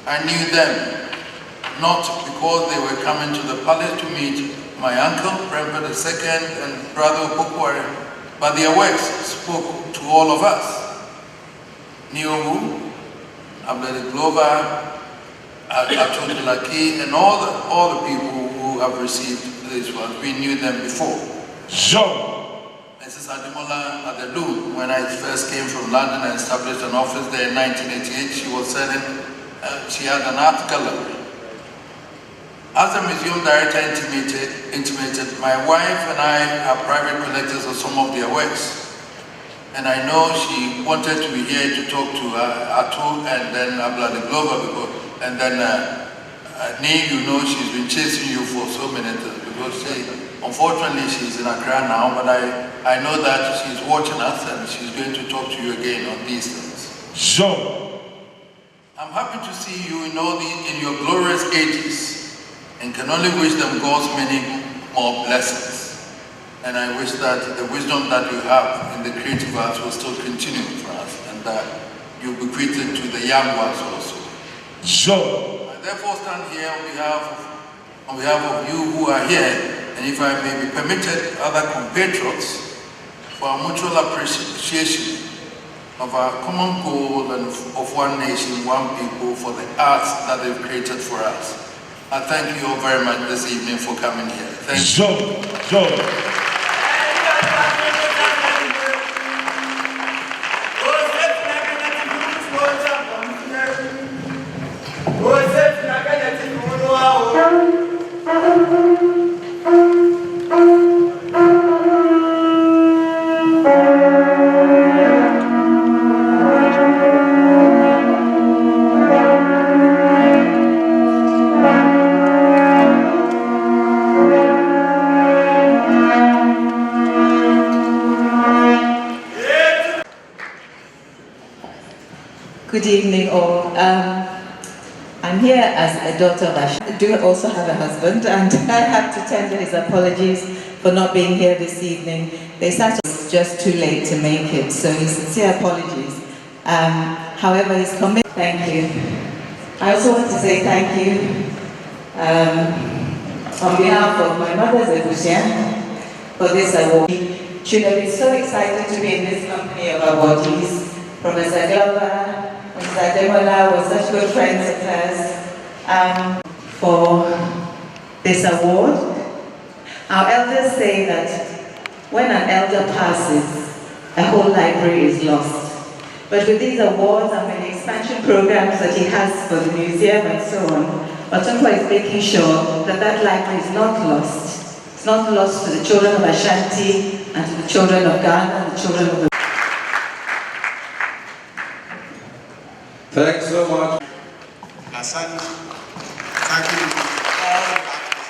I knew them, not because they were coming to the palace to meet my uncle, Premper II, and brother Bukwari, but their works spoke to all of us. Niomu, Abdel Glover, Atul Laki, and all the people who have received this one. We knew them before. Sure. Mrs. Ademola Adelou, when I first came from London and established an office there in 1988, she was selling, she had an art gallery. As the museum director intimated, my wife and I are private collectors of some of their works. And I know she wanted to be here to talk to Atul and then Abla de Glover, and then Ni, you know, she's been chasing you for so many times because unfortunately she's in Accra now, but I know that she's watching us and she's going to talk to you again on these things. Sure. I'm happy to see you in your glorious ages and can only wish them God's many more blessings. And I wish that the wisdom that you have in the creative arts will still continue for us and that you'll bequeath it to the young ones also. Sure. Therefore, stand here on behalf of you who are here, and if I may be permitted, other compatriots, for our mutual appreciation of our common goal and of one nation, one people, for the arts that they've created for us. I thank you all very much this evening for coming here. Thank you. Sure. Good evening all. I'm here as a daughter of Ash. I do also have a husband and I have to tender his apologies for not being here this evening. They said it was just too late to make it, so his sincere apologies. However, he's committed. Thank you. I also want to say thank you on behalf of my mother's Ebusian for this award. Should have been so excited to be in this company of awardees. Professor Glover, Mr. Ademola were such good friends of hers for this award. Our elders say that when an elder passes, a whole library is lost. But with these awards and with the expansion programs that he has for the museum and so on, Otumfuo is making sure that that library is not lost. It's not lost to the children of Ashanti and to the children of Ghana and the children of the Thanks so much. Asante, thank you all the actors,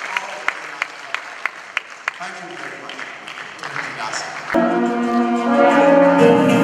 thank you very much. Thank you.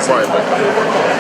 fine.